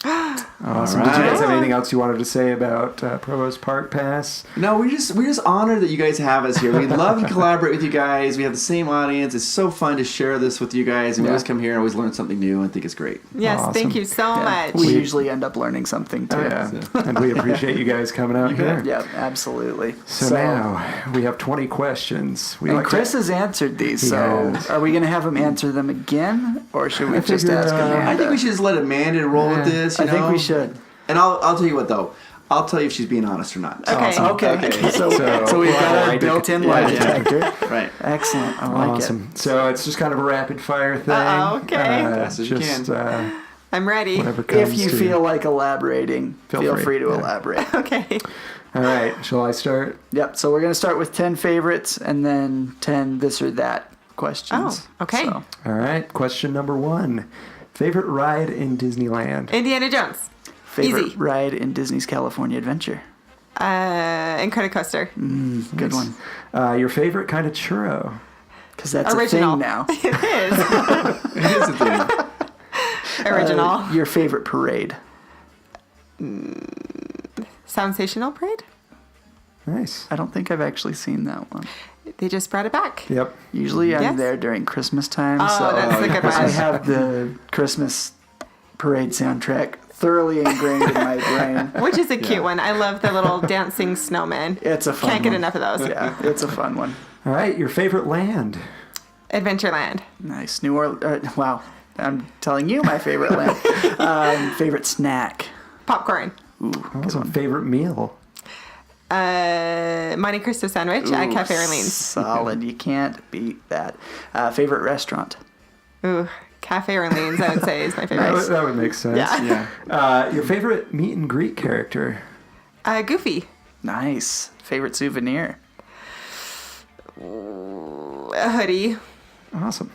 Awesome. Did you guys have anything else you wanted to say about Provost Park Pass? No, we're just honored that you guys have us here. We love to collaborate with you guys. We have the same audience. It's so fun to share this with you guys. And we always come here and always learn something new and think it's great. Yes, Awesome. thank you so much. We usually end up learning something too. Oh, yeah. And we appreciate you guys coming out here. Yeah, absolutely. So now we have 20 questions. And Chris has answered these, so has. are we going to have him answer them again, or should we just figure, ask Amanda? I think we should just let Amanda roll with this. I think we should. And I'll tell you what though. I'll tell you if she's being honest or not. Okay. Okay. So we've got our built-in lie detector. Right. Excellent. I like Awesome. So it's just kind of a rapid fire thing. Okay. Fast as you just I'm ready. whatever it. comes If you to feel like elaborating, feel free to elaborate. Okay. All right. Shall I start? Yep. So we're going to start with 10 favorites and then 10 this or that questions. Oh, okay. So, All right. Question number 1. Favorite ride in Disneyland? Indiana Jones. favorite Easy. ride in Disney's California Adventure? Incredicoaster. Good one. Your favorite kind of churro? Because that's Original. a thing now. It is. It is a thing. Original. Your favorite parade? Sensational Parade? Nice. I don't think I've actually seen that one. They just brought it back. Yep. Usually I'm Yes. there during Christmas time, Oh, so that's the good one. I have the Christmas parade soundtrack thoroughly ingrained in my brain. Which is a cute one. I love the little dancing snowman. It's a fun Can't get one. enough of those. Yeah, it's a fun one. All right. Your favorite land? Adventureland. Nice. New Orleans. Wow. I'm telling you my favorite land. Favorite snack? Popcorn. Awesome. Favorite meal? Monte Cristo sandwich at Cafe Orleans. Solid. You can't beat that. Favorite restaurant? Ooh, Cafe Orleans, I would say, is my favorite. That would make sense. Yeah. Your favorite meet and greet character? Goofy. Nice. Favorite souvenir? A hoodie. Awesome.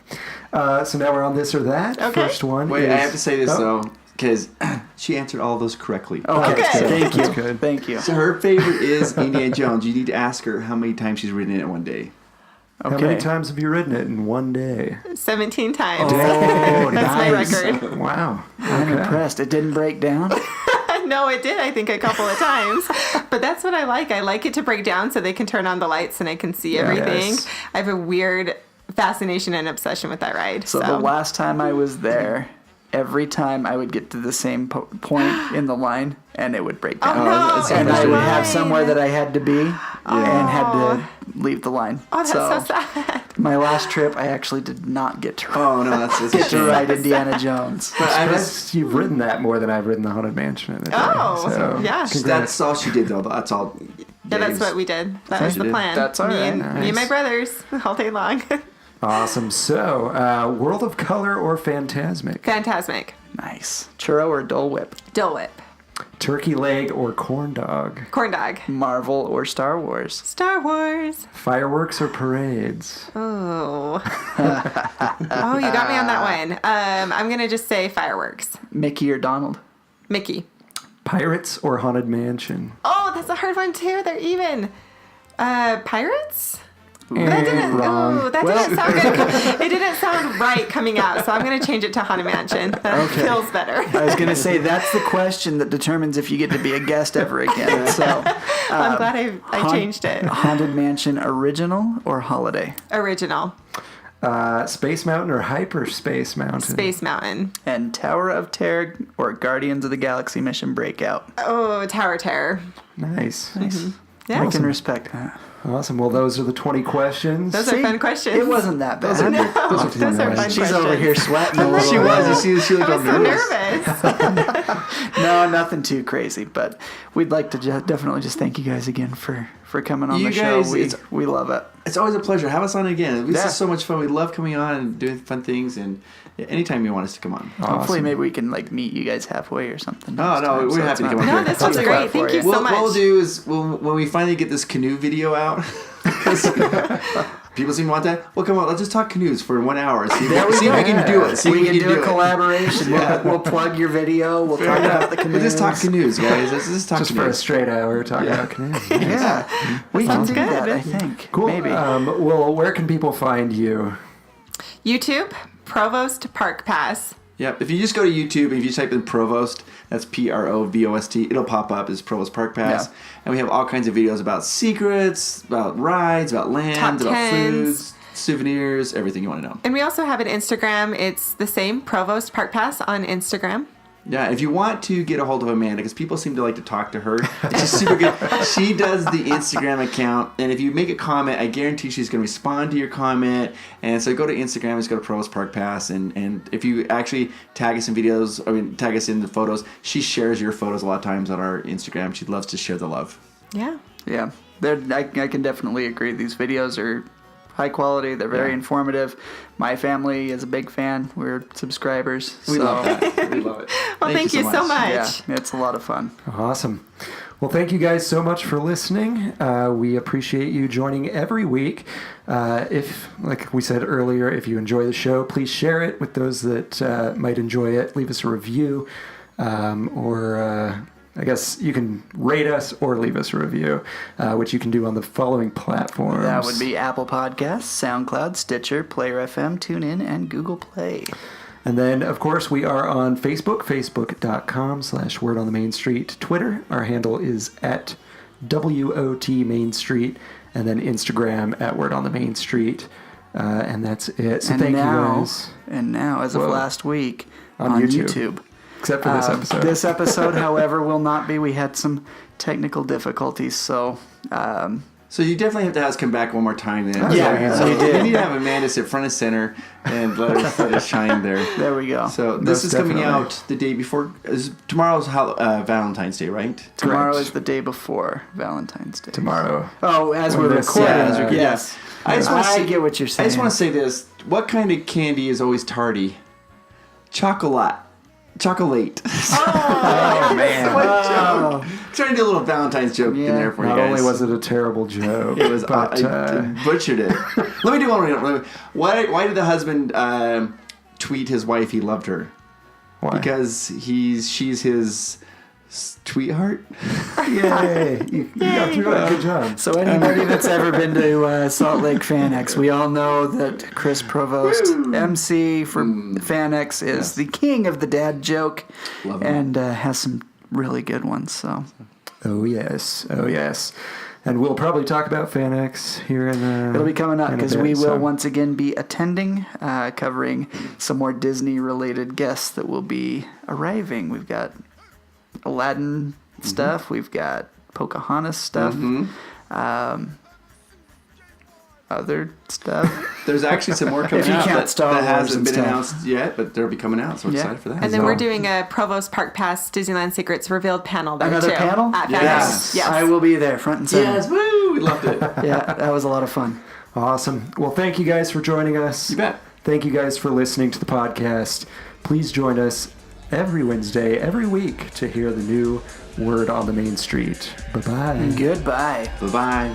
So now we're on this or that. Okay. First one. Wait, is, I have to say this though, because she answered all those correctly. Okay. Thank you. That's good. Thank you. So her favorite is Indiana Jones. You need to ask her how many times she's ridden it in one day. How many times have you ridden it in one day? 17 times. Oh, That's my nice. record. Wow. I'm impressed. It didn't break down? No, it did, I think, a couple of times. But that's what I like. I like it to break down so they can turn on the lights and I can see everything. Yes. I have a weird fascination and obsession with that ride. So the last time I was there, every time I would get to the same point in the line and it would break down. Oh, no, it's and in I the would have line. somewhere that I had to be and had to leave the line. Oh, that's so sad. My last trip, I actually did not get to Oh no, that's a get to shame. ride Indiana Jones. But I That's, you've ridden that more than I've ridden the Haunted Mansion in a day. Oh, so yeah. congrats. That's all she did though. That's all. Yeah, that's what we did. That was the plan. That's all me right. and me and my brothers all day long. Awesome. So, World of Color or Phantasmic? Fantastic. Nice. Churro or Dole Whip? Dole Whip. Turkey leg or corn dog? Corn dog. Marvel or Star Wars? Star Wars. Fireworks or parades? Oh. Oh, you got me on that one. I'm going to just say fireworks. Mickey or Donald? Mickey. Pirates or Haunted Mansion? Oh, that's a hard one too. They're even. Pirates? That didn't. Wrong. Oh, that didn't sound good. It didn't sound right coming out, so I'm going to change it to Haunted Mansion. That feels better. I was going to say, that's the question that determines if you get to be a guest ever again. So, I'm glad I changed it. Haunted Mansion original or holiday? Original. Space Mountain or Hyperspace Mountain? Space Mountain. And Tower of Terror or Guardians of the Galaxy Mission Breakout? Oh, Tower Terror. Nice. Yeah. I can respect that. Awesome. Well, those are the 20 questions. Those are fun questions. It wasn't that bad. Those are fun questions. She's over here sweating a little. She was. You see, she looked all I'm so nervous. nervous. No, nothing too crazy, but we'd like to definitely just thank you guys again for coming on You the show. guys, We love it. It's always a pleasure. Have us on again. This Yeah. is so much fun. We love coming on and doing fun things. And anytime you want us to come on. Hopefully, maybe we can meet you guys halfway or something. Oh, next no, time, we're so happy it's to not come on too here. No, this was tough great. for Thank you you. so much. What we'll do is when we finally get this canoe video out, people seem to want that. Well, come on, let's just talk canoes for 1 hour. See if we can do it. See if We can do a it. collaboration. We'll plug your video. We'll talk about the canoes. We'll just talk canoes, guys. Let's just talk Just for a canoes. straight hour talking about canoes. Yeah, we can do good. that. I think. Cool. Maybe. Well, where can people find you? YouTube, Provost Park Pass. Yep. If you just go to YouTube and if you type in Provost, that's Provost, it'll pop up as Provost Park Pass. Yeah. And we have all kinds of videos about secrets, about rides, about lands, Top about 10s. foods, souvenirs, everything you want to know. And we also have an Instagram. It's the same, Provost Park Pass on Instagram. Yeah, if you want to get a hold of Amanda, because people seem to like to talk to her, she's super good. She does the Instagram account, and if you make a comment, I guarantee she's going to respond to your comment. And so go to Instagram, just go to Provost Park Pass, and if you actually tag us in videos, tag us in the photos, she shares your photos a lot of times on our Instagram. She loves to share the love. Yeah. Yeah, I can definitely agree. These videos are high quality. They're very informative. My family is a big fan. We're subscribers. We love that. We love it. Well, thank you so much. Yeah, it's a lot of fun. Awesome. Well, thank you guys so much for listening. We appreciate you joining every week. If, like we said earlier, if you enjoy the show, please share it with those that might enjoy it. Leave us a review, or I guess you can rate us or leave us a review, which you can do on the following platforms. That would be Apple Podcasts, SoundCloud, Stitcher, Player FM, TuneIn, and Google Play. And then, of course, we are on Facebook, facebook.com/Word on the Main Street. Twitter, our handle is at WOT Main Street. And then Instagram at Word on the Main Street. And that's it. So thank you guys. And now, as of last week, On on YouTube. YouTube. Except for this episode. This episode, however, will not be. We had some technical difficulties, so... So you definitely have to have us come back one more time then. Yeah, so you did. You need to have Amanda sit front and center and let us shine there. There we go. So this Most is coming definitely. out the day before. Tomorrow's Valentine's Day, right? Tomorrow Correct. is the day before Valentine's Day. Tomorrow. Oh, as When we're this- recording. yeah, Yes. I just want to say, get what you're saying. I just want to say this. What kind of candy is always tardy? Chocolate. Chocolate. Oh, man. What joke? Trying to do a little Valentine's joke in there for you Not guys. only was it a terrible joke, It was. but I butchered it. Let me do one more. Why did the husband tweet his wife he loved her? why? Because she's his sweetheart. Yay! You got through it. Good job. So anybody that's ever been to Salt Lake FanX, we all know that Chris Provost, MC for FanX, is the king of the dad joke, Love him. and has some really good ones. So Oh yes. Oh yes. And we'll probably talk about FanX here in the. it'll be coming up in a because bit, we will so. once again be attending, covering some more Disney-related guests that will be arriving. We've got Aladdin stuff. We've got Pocahontas stuff. Other stuff. There's actually some more coming If you out count that Star Wars hasn't and been stuff. announced yet, but they'll be coming out. So we're Yeah. excited for that. And then So- we're doing a Provost Park Pass Disneyland Secrets revealed panel there Another too. panel? At Yes. FanX. Yes. I will be there, front and center. Yes, woo! We loved it. Yeah, that was a lot of fun. Awesome. Well, thank you guys for joining us. You bet. Thank you guys for listening to the podcast. Please join us every Wednesday, every week, to hear the new Word on the Main Street. Bye bye. Goodbye. Bye bye.